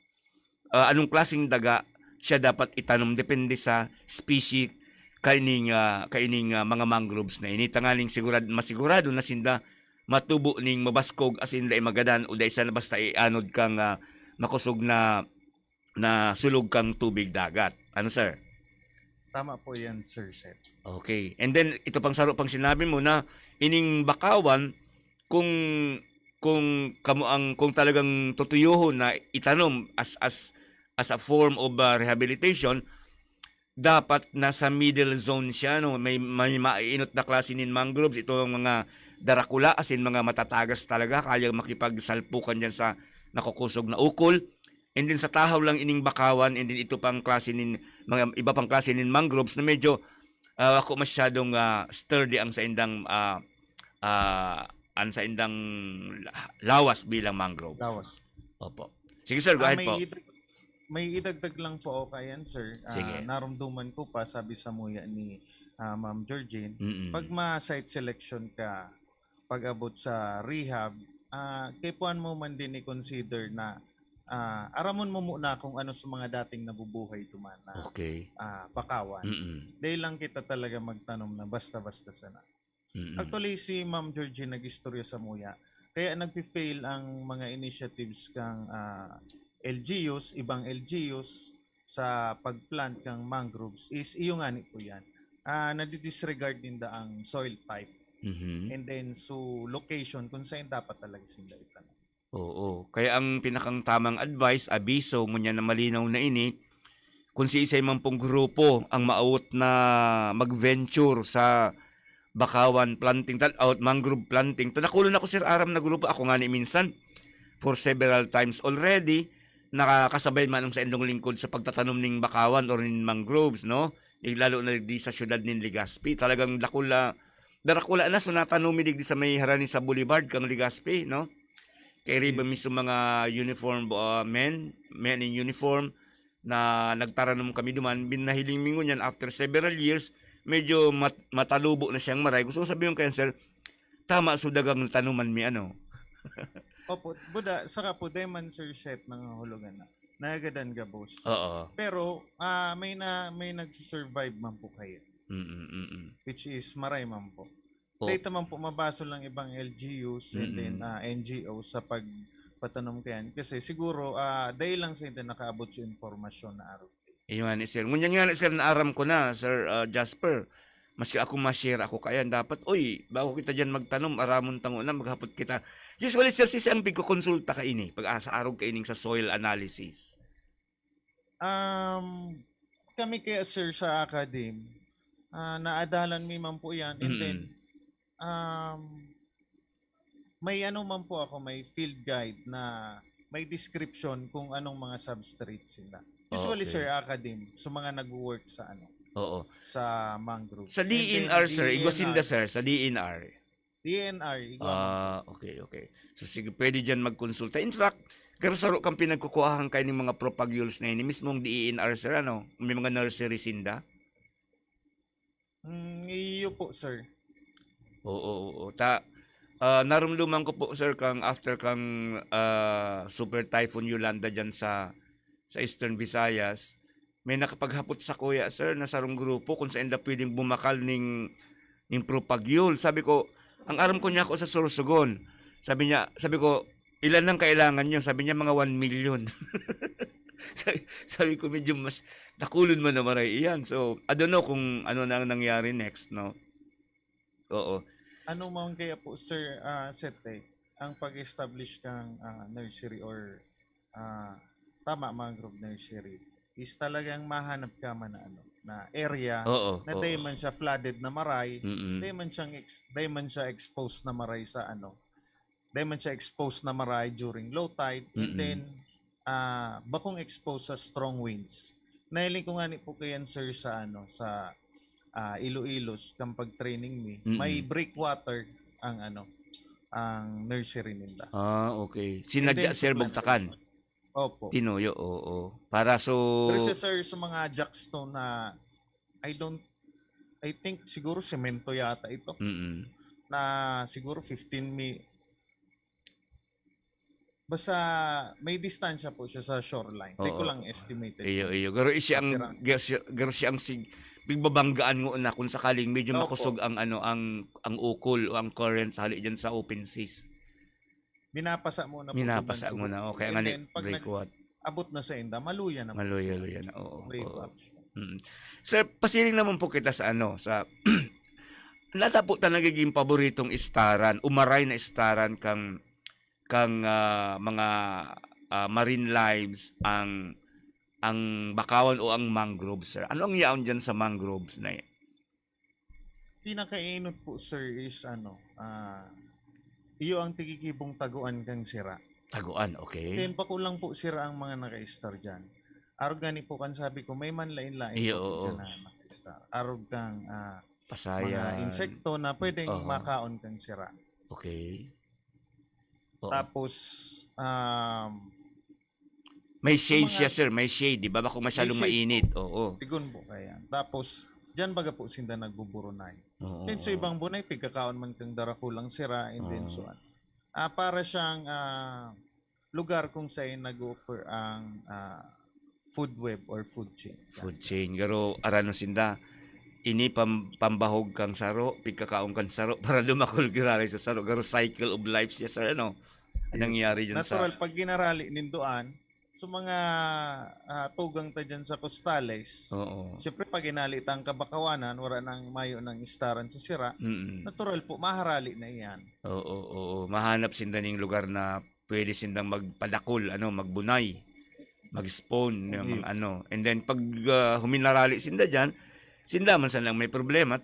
anong klaseng daga siya dapat itanom, depende sa species kaining mga mangroves na ini tangaling masigurado na sinda matubo ning mabaskog asin dai magadan o dai sa basta ianod kang makusog na sulog kang tubig dagat. Ano sir? Tama po yan, Sir Seth. Okay. And then ito pang saro pang sinabi mo na ining bakawan kung talagang tutuyuhon na itanom as a form of rehabilitation, dapat nasa middle zone siya, no? May mainot na klase nin mangroves, ito ang mga darakula asin mga matatagas talaga kaya makipagsalpukan diyan sa nakukusog na ukol. And then sa tahaw lang ining bakawan, and then ito pang klase nin mga iba pang klase nin mangroves na medyo ako masyadong sturdy ang sa indang lawas bilang mangrove. Lawas. Opo. Sige sir, go ahead po. May idagdag lang po ako kayan, sir. Naramdaman ko pa, sabi sa muya ni Ma'am Georgine, pag ma-site selection ka, pag-abot sa rehab, kaipuan mo man din i-consider na aramon mo muna kung ano sa mga dating nabubuhay tuman na bakawan. Dahil lang kita talaga magtanom na basta-basta sana. Actually, si Ma'am Georgine nag-istorya sa muya. Kaya nag-fail ang mga initiatives kang LGUs, ibang LGUs sa pagplant ng mangroves is iyo nga po yan. Nadi-disregard din ang soil type. And then so location kung saan dapat talaga sila itanong. Oo. Kaya ang pinakang tamang advice, abiso, ngunya na malinaw na ini, kung si isay man pong grupo ang maawot na mag-venture sa bakawan planting, mangrove planting. Tanakulon ako sir aram na grupo, ako nga ni minsan, for several times already, nakakasabay man sa endong lingkod sa pagtatanom ng bakawan or ng mangroves, no? Lalo na di sa syudad ng Legazpi. Talagang darakula na, so natanong di sa may harani sa Boulevard kang Legazpi, no? Kaya riba mismo mga uniform men in uniform na nagtaranom kami duman, binahiling mingon yan after several years, medyo matalubo na siyang maray. Gusto ko sabihin kaya sir, tama sudagang tanuman mi ano. Opo, buda, saka po deman sir Seth ng hulugan na. Nagadan ga boss. Oo. Pero may nagsusurvive man po kayo. Which is maray man po. Dito man po mabaso lang ibang LGUs and then NGOs sa pagpatanom kayan. Kasi siguro dahil lang sa hindi nakaabot sa informasyon na araw. Iyon ni sir. Ngunyan nga sir na aram ko na sir Jasper. Maski ako ma-share ako kayan dapat bago kita diyan magtanom aramon tango na maghapot kita. Usually sir si ang pigko-konsulta ka ini pag sa araw ka ining sa soil analysis. Kami kaya sir sa academy naadalan mi man po yan and then may man po ako, may field guide na may description kung anong mga substrates sila. Usually sir academy so mga nag-work sa sa mangrove. Sa DNR sir, igwasinda sir sa DNR. Okay. So sige, pwede dyan magkonsulta. In fact, karasaro kang pinagkukuhahan kayo ng mga propagules na yun, mismong DNR sir, ano? May mga nursery sinda? Iyo po sir. Oo. Narumluman ko po sir kang after kang super typhoon Yolanda dyan sa Eastern Visayas, may nakapaghapot sa kuya sir na sarong grupo kung saan pwedeng bumakal ning propagule. Sabi ko, ang aram ko niya ako sa Sorsogon. Sabi ko, ilan ang kailangan niyo? Sabi niya mga 1 million. Sabi ko medyo mas nakulon mo na maray iyan. So, I don't know kung ano na nangyari next, no? Oo. Ano man kaya po sir Sete ang pag-establish kang nursery or mangrove nursery is talagang mahanap ka man na area na dahil man siya flooded na maray, dahil man siya exposed na maray sa dahil man siya exposed na maray during low tide and then bakong exposed sa strong winds. Nahiling ko nga ni po kayan sir sa sa Iloilos kang pag-training mi, may breakwater ang ang nursery nila. Okay. Sinadya sir Bugtakan. Opo. Tinuyo, oo. Para so pero sir sa mga jackstone na I think siguro semento yata ito. Na siguro 15 Basta may distansya po siya sa shoreline. Hindi ko lang estimated. Iyo. Garo siya ang bigbabanggaan mo na kung sakaling medyo makusog ang ang ukol o ang current hali diyan sa open seas. Binapasa mo na po. Binapasa mo na. Okay, nga ni breakwater. Abot na sa inda, maluya na. Maluya na. Oo. Sir, pasiling naman po kita sa sa natapo ta nagiging paboritong istaran, umaray na istaran kang mga marine lives ang bakawan o ang mangroves, sir. Ano ang yaon dyan sa mangroves na yan? Pinakainot po, sir, is iyo ang tigikibong taguan kang sira. Taguan, okay. Then pa ko lang po sira ang mga naka-star dyan. Arog gani po kan sabi ko, may manlain-lain po dyan na naka-star. Arog kang mga insekto na pwedeng makaon kang sira. Okay. Tapos, may shade siya, sir. May shade. Di ba? Baka masyadong mainit. Oo. Sigun po kaya. Tapos, dyan baga po sinda nagbuburunay. Then so ibang bunay, pigkakaon man kang darakulang sira, and then so on. Para siyang lugar kung saan nag-offer ang food web or food chain. Food chain. Garo, arano sinda. Ini pambahog kang saro, pigkakaon kang saro, para lumakol girali sa saro. Garo, cycle of life siya, sir. Ano? Anong nangyari dyan natural, pag ginarali nindoan, so mga tugang ta dyan sa Costales, siyempre pag ginali ang kabakawanan, wala nang mayo ng istaran sa sira, natural po, maharali na iyan. Oo. Mahanap sinda ng lugar na pwede sindang magpadakol, magbunay, mag-spawn, and then pag huminarali sinda dyan, sinda man lang may problema,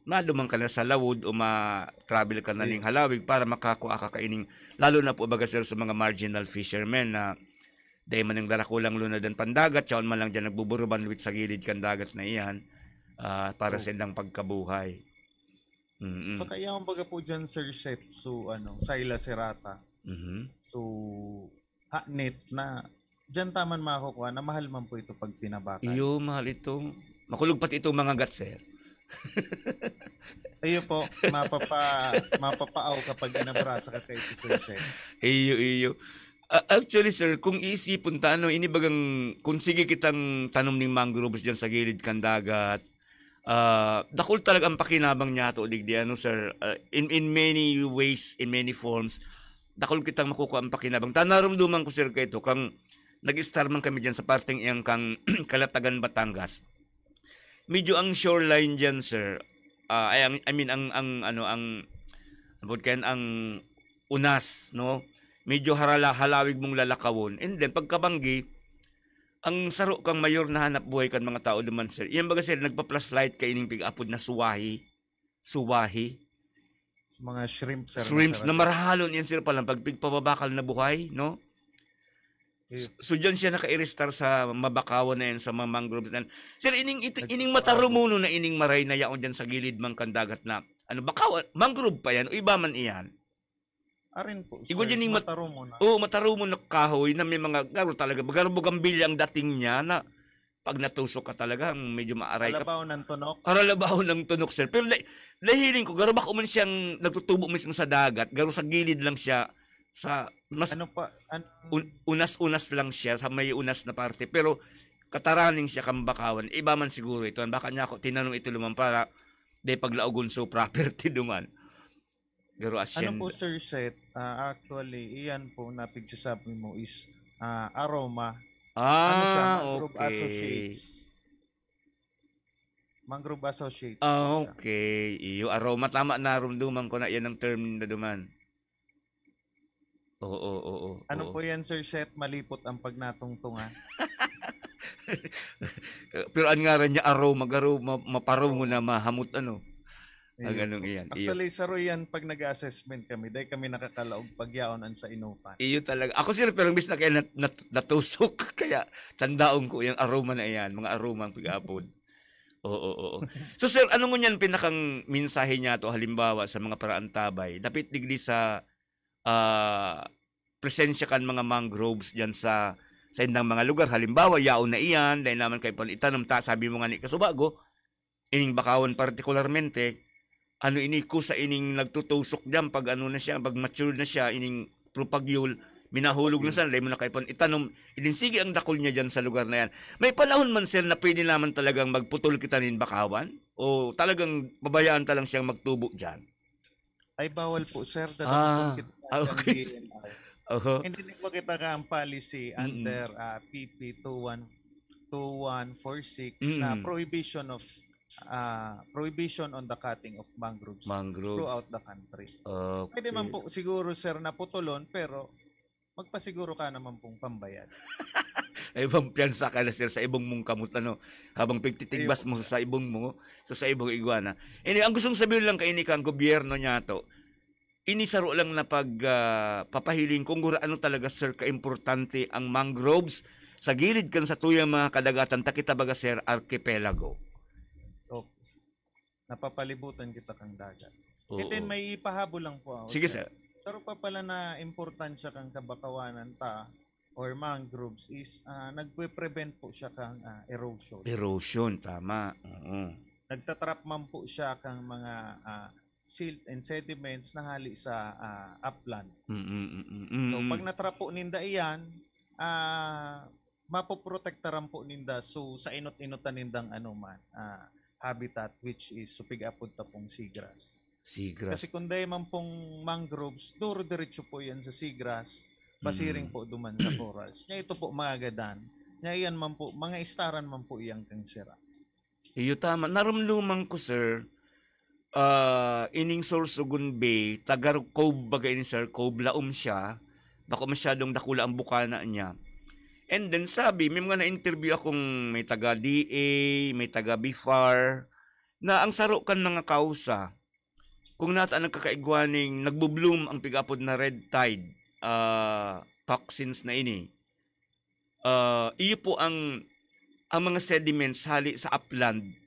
madumang ka na sa lawod o ma-travel ka na ning halawig para makakuha ka kaining, lalo na po baga sir sa mga marginal fishermen na dahil man ang darakulang lunadan pandagat, siyaon man lang dyan nagbuburubanwit sa gilid kan dagat na iyan para sa indang pagkabuhay. So kaya ang baga po dyan sir set, so Saila Serata. So net na dyan taman makukuha na mahal man po ito pag pinabakal. Iyo, mahal ito. Makulog pati itong mga gat sir. Iyo po, mapapaaw kapag inabrasa ka kay sir set. Iyo. Actually sir, kung iisipon ta inibagang kung sige kitang tanom ning mangroves diyan sa gilid kan dagat, dakol talaga ang pakinabang niya to digdi sir, in many ways, in many forms, dakol kitang makukuha ang pakinabang. Naramdaman ko sir kay to kang nag-star man kami diyan sa parteng iyang kang Calatagan, Batangas. Medyo ang shoreline diyan sir, ang unas, no? Medyo halawig mong lalakawon. And then, pagkabanggi, ang saro kang mayor na hanap buhay kan mga tao naman, sir. Yan baga, sir, nagpa-plus light ka ining pig-apod na suwahi. Mga shrimp, sir. Shrimps na marahalon yan, sir, palang pagpigpababakal na buhay, no? So, dyan siya naka-iristar sa mabakawan na yan, sa mga mangroves na yan. Sir, ining matarumuno na ining maray na yaon dyan sa gilid mang kandagat na, bakawan, mangrove pa yan, o iba man iyan. Arin po, sir, matarumo na. Matarumo na kahoy na may mga garo talaga. Garo bugambilya ang dating niya na pag natusok ka talaga, medyo maaray ka. Halabaw ng tunok? Halabaw ng tunok, sir. Pero lahiling ko, garo bako man siyang nagtutubo mismo sa dagat. Garo sa gilid lang siya. Mas unas-unas lang siya. Sa may unas na parte. Pero kataraning siya kambakawan. Iba man siguro ito. Baka niya ako tinanong ito luman para de paglaogon so property duman. Ano po sir set? Actually, iyan po na pigsasabi mo is aroma. Mangrove Associates. Mangrove Associates. Okay. Iyo aroma. Tama na rumduman ko na yan ang term na duman. Oo. Ano po yan sir set? Malipot ang pagnatungtungan. Pero ang nga rin niya aroma. Garo maparong mo na mahamot iyan. Actually, saro yan pag nag-assessment kami. Dahil kami nakakalaog pagyaonan sa inupan. Iyo talaga. Ako sir, pero bis na kaya natusok. Kaya tandaon ko yung aroma na iyan. Mga aroma ang pag-apod. Oo. So sir, ano mo yan pinakang mensahe niya to halimbawa sa mga paraantabay? Dapat digdi sa presensya kan mga mangroves dyan sa indang mga lugar. Halimbawa, yaon na iyan. Dahil naman kayo itanong sabi mo nga ni Kasubago, ining bakawan partikularmente, ini ko sa ining nagtutusok diyan pag na siya, pag mature na siya, ining propagyul, Minahulog na sir, mo na kaipon. Itanom, idinsigi ang dakol niya dyan sa lugar na yan. May panahon man sir na pwede naman talagang magputol kita nin bakawan? O talagang babayaan talang siyang magtubo dyan? Ay, bawal po, sir. Okay. Hindi po kita ka ang policy under PP 2146 na prohibition on the cutting of mangroves throughout the country. Pwede man po siguro, sir, na putulon, pero magpasiguro ka naman pong pambayad. Ay, pampiyansa ka na sir sa ibong mong kamot, habang pagtitigbas mo sa ibong mo, sa ibong iguana. Ang gustong sabihin lang kaini ka, ang gobyerno niya to, inisaro lang na papahiling kung ano talaga sir kaimportante ang mangroves sa gilid kan sa tuyang mga kadagatan, takita baga sir, archipelago. Napapalibutan kita kang dagat. And then may ipahabol lang po ako. Sige sir. Saro pa pala na importansya kang kabakawanan or mangroves is nagpe-prevent po siya kang erosion. Erosion, tama. Nagtatrap man po siya kang mga silt and sediments na hali sa upland. So pag natrap po ninda iyan, mapoprotektaran po ninda so sa inot-inotan nindang habitat which is supig-apod ta pong seagrass. Kasi kung dahil man pong mangroves, duro-diretso po yan sa seagrass, pasiring po duman sa corals. Nya ito po mga gadan. Nya iyan man po, mga istaran man po iyang kang sira. Iyo tama. Naramluman ko sir, ining Sorsogon Bay, tagar cove bagay ni sir, cove laom siya, bako masyadong dakula ang bukana niya. And then sabi, may mga na-interview akong may taga DA, may taga BIFAR, na ang saro kan mga kausa, kung nataan nagkakaigwaning nagbo-bloom ang pigapod na red tide toxins na ini. Iyo po ang mga sediments hali sa upland,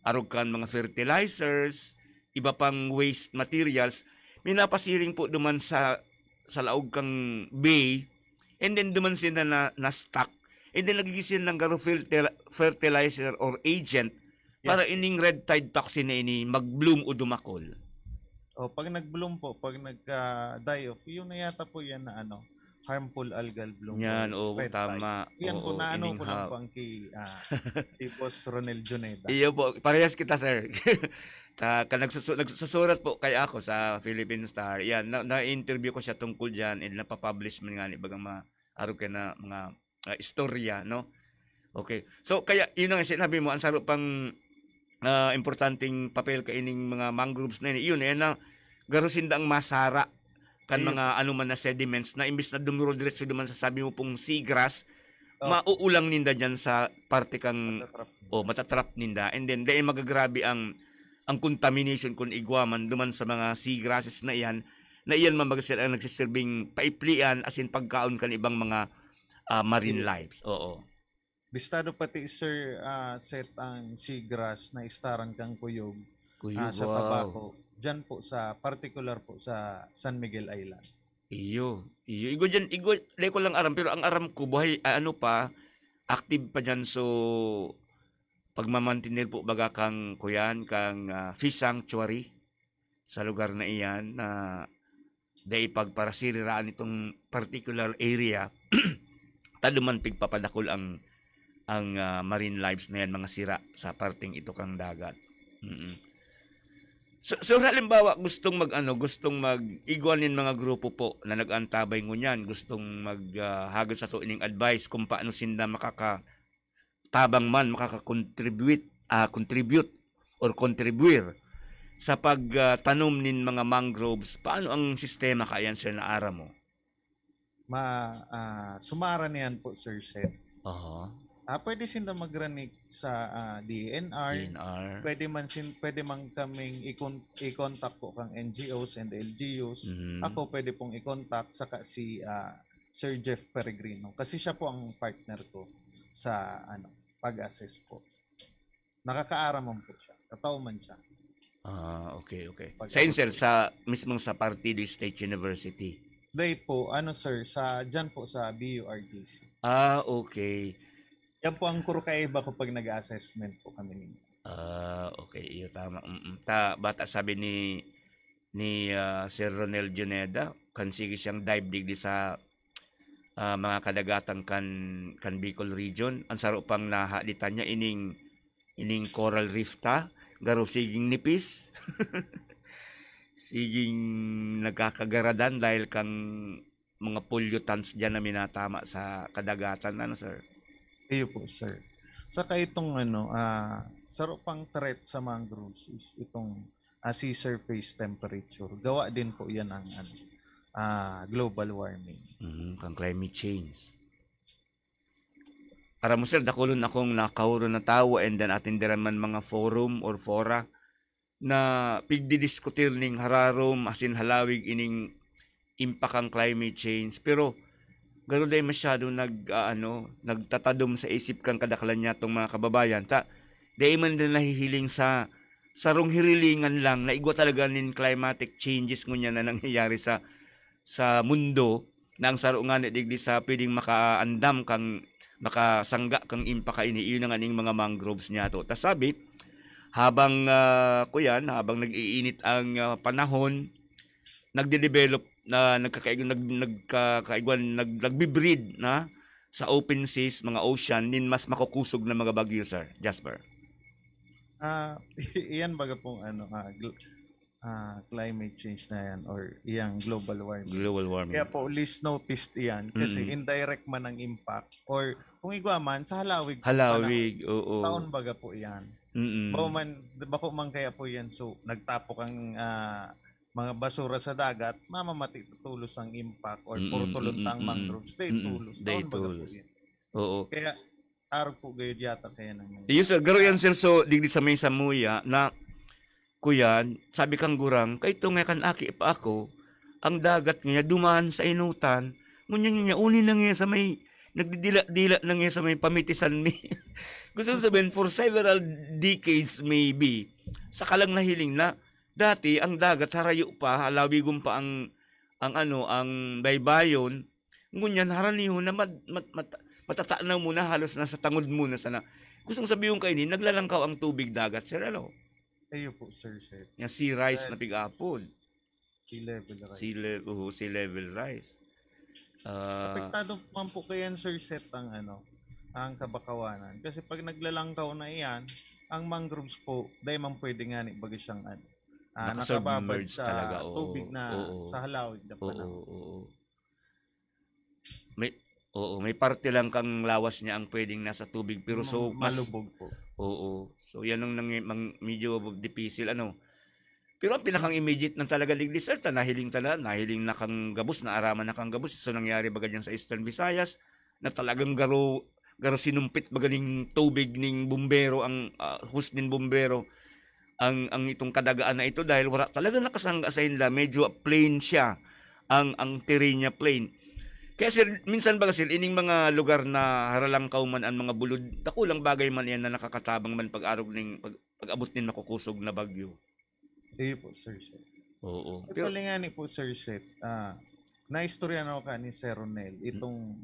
arog kan mga fertilizers, iba pang waste materials, minapasiring po duman sa laog kang bay, and then duman sila na stock, and then nagigisin ng garo fertilizer or agent para ining red tide toxin na ini mag-bloom o dumakol. Pag nag-bloom po, pag nag-die off, yun na yata po yan na harmful algal bloom. Yan, tama. Yan po na ko lang po ang kay Boss Ronel Juneda. Iyo po, parehas kita sir. Nagsusurat po kay ako sa Philippine Star. Yan, na-interview ko siya tungkol dyan and napapublish man nga ni bagang araw ka na mga istorya, no? Okay. So, kaya yun ang sinabi mo, ang saro pang importanteng papel kaining mga mangroves na yun. Yun, na garusindang masara kan mga anuman na sediments na imbis na dumuro diretso duman sa sabi mo pong seagrass, mauulang ninda dyan sa parte kang matatrap ninda, and then dahil magagrabe ang contamination kung igwaman duman sa mga seagrasses na iyan mamagasil ang nagsisilbing paiplian as in pagkaon kan ibang mga marine lives. Bistado pati sir set ang seagrass na istaran kang kuyog sa Tabaco. Diyan po sa particular po sa San Miguel Island. Igo ko lang aram, pero ang aram ko buhay active pa diyan, so pagmamantinil po baga kang fish sanctuary sa lugar na iyan na dahil pagparasiriraan itong particular area taluman pigpapadakol ang marine lives na yan, mga sira sa parting ito kang dagat. So halimbawa gustong mag-iguanin mga grupo po na nag-antabay ngunyan, gustong maghagod sa tuining advice kung paano sinda makakatabang man makaka-contribute sa pagtanom nin mga mangroves. Paano ang sistema kayan sir na ara mo? Sumara niyan po sir Seth. Pwede sinda magranik sa DNR. Pwede man kaming i-contact po kang NGOs and LGUs. Ako pwede pong i-contact saka si Sir Jeff Peregrino kasi siya po ang partner ko sa pag-assess po. Nakakaaraman po siya. Katao man siya. Okay. Sir, mismong sa Partido State University. Day po, sir, dyan po sa BURGC. Okay. Yan po ang kurukaiba kapag nag-assessment po kami ninyo. Okay. Iyo tama. Bata sabi ni Sir Ronel Juneda, kansigi siyang dive digdi sa mga kadagatan kan Bicol region. Ang saro pang nahalitan niya ining coral reef ta, garo siging nipis. Siging nagkakagaradan dahil kang mga pollutants diyan na minatama sa kadagatan, ano sir? Iyo po, sir. Saka itong saro pang threat sa mangroves is itong sea surface temperature. Gawa din po yan ang global warming. Kang climate change. Para mo sir, dakulon akong nakahuro na tawo and then atindiran man mga forum or fora na pigdidiskutir ning hararom asin halawig ining impact ang climate change. Pero garo day masyado nagtatadom sa isip kang kadaklan niya tong mga kababayan. Day man din nahihiling sa sarong hirilingan lang na igwa talaga nin climatic changes ngunya na nangyayari sa mundo na ang saro nga digdi sa pwedeng makaandam kang makasangga kang impact ini iyon nga ning mga mangroves niya to. Tas sabi habang habang nag-iinit ang panahon, nagde-develop na nagbi-breed na sa open seas, mga ocean, nin mas makukusog na mga bagyo, sir. Jasper. Iyan baga pong climate change na yan or iyang global warming. Global warming. Kaya po least noticed iyan kasi indirect man ang impact or kung igwa man sa halawig. Oo. Taon baga po iyan. Bako man kaya po yan so nagtapo kang mga basura sa dagat, mamamati tulos ang impact or puro tuluntang mangroves, day tulos. Oo. Kaya araw po gayud yata kaya nang. Yes sir, garo yan sir, so digdi sa may samuya na kuyan, sabi kang gurang, kay ito nga kan aki pa ako, ang dagat niya dumaan sa inutan, ngunyan niya uni na nga sa may nagdidila-dila na nga sa may pamitisan mi. Gusto sabihin for several decades maybe, sa kalang nahiling na dati ang dagat harayo pa, halawigom pa ang baybayon, ngunyan haraniho na matatanaw mo na halos nasa tangod mo na sana. Gustong sabihin kayo naglalangkaw ang tubig dagat, sir, ano? Ayo po, sir. Yung sea rise na pig-apple. Sea level rise. Sea level rise. Apektado man po kayan, sir, set ang ang kabakawanan. Kasi pag naglalangkaw na iyan, ang mangroves po, dahil man pwede nga ni baga siyang nakababad sa talaga, tubig na sa halawig na panahon. May parte lang kang lawas niya ang pwedeng nasa tubig pero so malubog po. So yan ang medyo difficile Pero ang pinakang immediate ng talaga ligdi sir, nahiling na kang gabos, na araman na kang gabos. So nangyari baga dyan sa Eastern Visayas na talagang garo sinumpit baga ning tubig ning bumbero ang hus nin bumbero ang itong kadagaan na ito dahil wala talaga nakasangga sa inla, medyo plain siya ang terrain niya plain. Kaya sir, minsan baga sir, ining mga lugar na haralangkaw man ang mga bulod, takulang bagay man yan na nakakatabang man pag-arog ning pag-abot nin nakukusog na bagyo. Po, sir. Oo. Pero nga ni po, sir, na-istorya na ako ni Sir Ronel, itong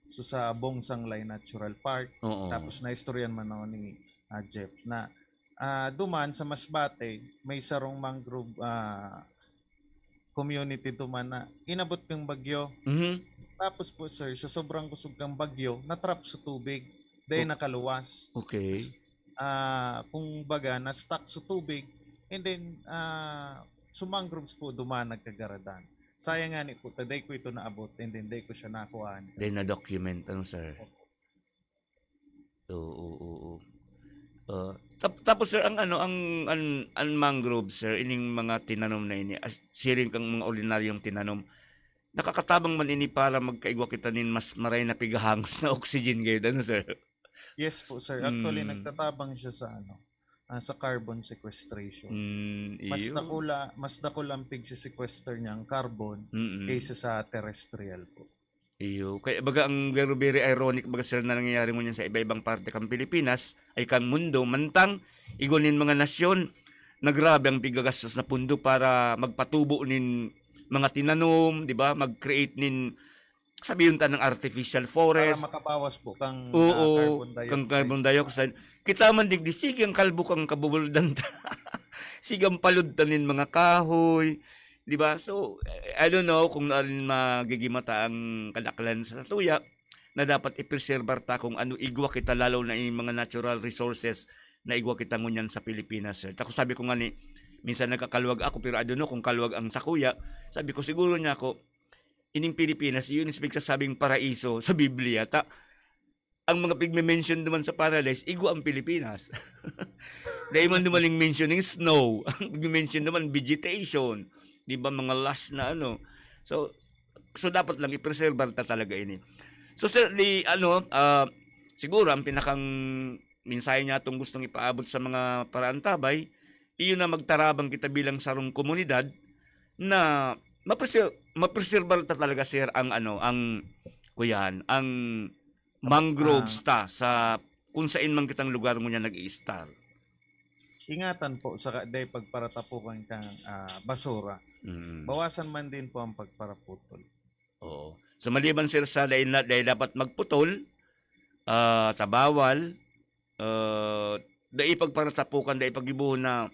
sa Bongsanglay Natural Park, tapos na-istoryan man ako ni Jeff, na duman sa Masbate, may sarong mangrove community duman na inabot yung bagyo. Tapos po, sir, sa sobrang kusog ng bagyo, natrap sa tubig, dahil nakaluwas. Okay. Kung baga, na-stuck sa tubig, and then, sumangroves po duman nagkagaradan. Sayang nga ni po, taday ko ito naabot, and then day ko siya nakuhaan. Day na-document, sir? Oo. Tapos sir, ang mangrove, sir, ining mga tinanom na ini, siring kang mga ordinaryong tinanom, nakakatabang man ini para magkaigwa kita nin mas maray na pigahangos na oxygen gayon, sir? Yes po, sir. Actually, nagtatabang siya sa carbon sequestration. Mas dakulang pigsi-sequester niya ang carbon kaysa sa terrestrial po. Kaya baga ang very ironic baga sir na nangyayari mo sa iba-ibang parte kang Pilipinas ay kang mundo mantang igunin mga nasyon na grabe ang pigagastos na pundo para magpatubo nin mga tinanom, di ba? Mag-create nin sabihin ta ng artificial forest para makabawas po kang carbon dioxide. Kita man digdi sigang kalbo kang kabubuldan. Sigang palud tanin mga kahoy, Di ba? So, I don't know kung narin magigimata ang kadaklan sa tuya na dapat i-preserve ta kung ano igwa kita lalo na yung mga natural resources na igwa kita ngunyan sa Pilipinas, sir. Tako sabi ko nga ni, minsan nagkakalwag ako pero I don't know kung kalwag ang sakuya. Sabi ko siguro niya ako, ining Pilipinas, yun is sabing paraiso sa Biblia. Ang mga pigme-mention naman sa paradise, igwa ang Pilipinas. Dahil man dumaling mentioning snow, ang pigme-mention naman vegetation, di ba mga lush na ano. So dapat lang i-preserve ta talaga ini. So sir, siguro ang pinakang mensahe niya itong gustong ipaabot sa mga paraantabay, iyon na magtarabang kita bilang sarong komunidad na ma-preserve ta talaga sir ang ang mangroves ta sa kung saan man kitang lugar mo niya nag-i-star. Ingatan po sa day pagparatapukan kang basura. Bawasan man din po ang pagparaputol. Oo. So maliban sir sa dahil dapat magputol, tabawal, dahil pagparatapukan, dahil pagibuhon na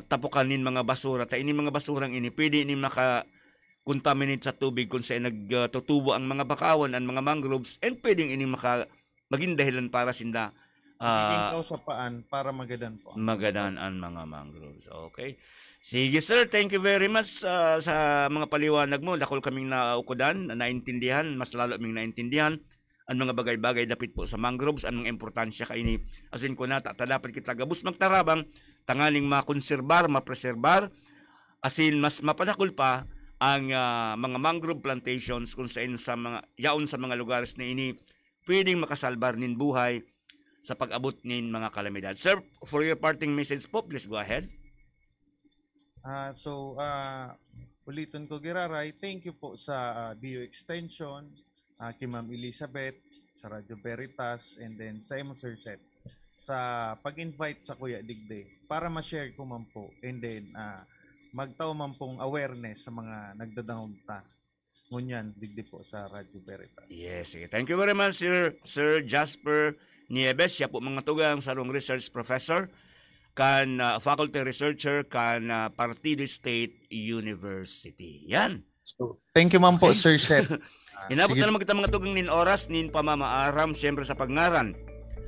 tapukanin mga basura. Ta ini mga basurang ini, pwede ini maka-contaminate sa tubig kung saan nagtutubo ang mga bakawan, ang mga mangroves, and pwedeng ini maging dahilan para sinda magiging kausapaan para magadan po. Magadan ang mga mangroves. Okay. Sige sir, thank you very much sa mga paliwanag mo. Dakol kaming naukudan, naintindihan, mas lalo kaming naintindihan ang mga bagay-bagay dapit po sa mangroves, ang mga importansya kaini. Asin ko na, dapat kita gabus magtarabang, tangaling makonserbar, mapreserbar, asin mas mapadakol pa ang mga mangrove plantations kung saan sa mga yaon sa mga lugares na ini pwedeng makasalbar nin buhay sa pag-abot nin mga kalamidad. Sir, for your parting message po, please go ahead. Ulitin ko giraray, thank you po sa BU Extension, kay Ma'am Elizabeth, sa Radio Veritas, and then sa Imo Sir Seth, sa pag-invite sa Kuya Digday para ma-share ko man po, and then magtao man pong awareness sa mga nagdadangog ta. Ngunyan, digdi po sa Radio Veritas. Yes, sige. Thank you very much, Sir Jasper Nieves. Siya po mga tugang sarong research professor, kan faculty researcher, kan Partido State University. Yan. So, thank you man po, Sir Seth. Inabot na naman kita mga tugang nin oras, nin pamamaaram, siyempre sa pagnaran.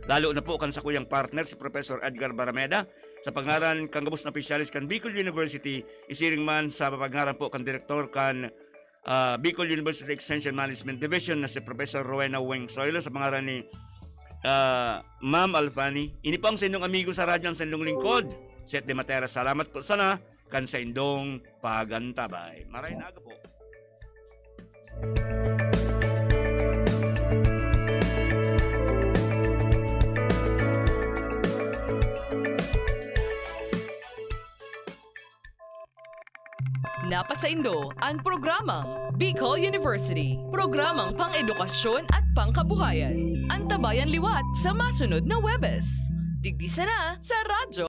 Lalo na po kan sa kuyang partner, si Professor Edgar Barameda, sa pagnaran kang gabos na opisyalis kan Bicol University, isiring man sa pagnaran po kan direktor kan Bicol University Extension Management Division na si Professor Rowena Weng Soilo, sa pangaran ni Ma'am Alfani. Ini pang sa inyong amigo sa radyo, sa inyong lingkod, Seth de Matera. Salamat po sana kan sa indong pagantabay. Maraming aga po. Napasaindo ang programang Bicol University, programang pang-edukasyon at pangkabuhayan. Antabayan liwat sa masunod na Webes. Digdi sana sa radyo.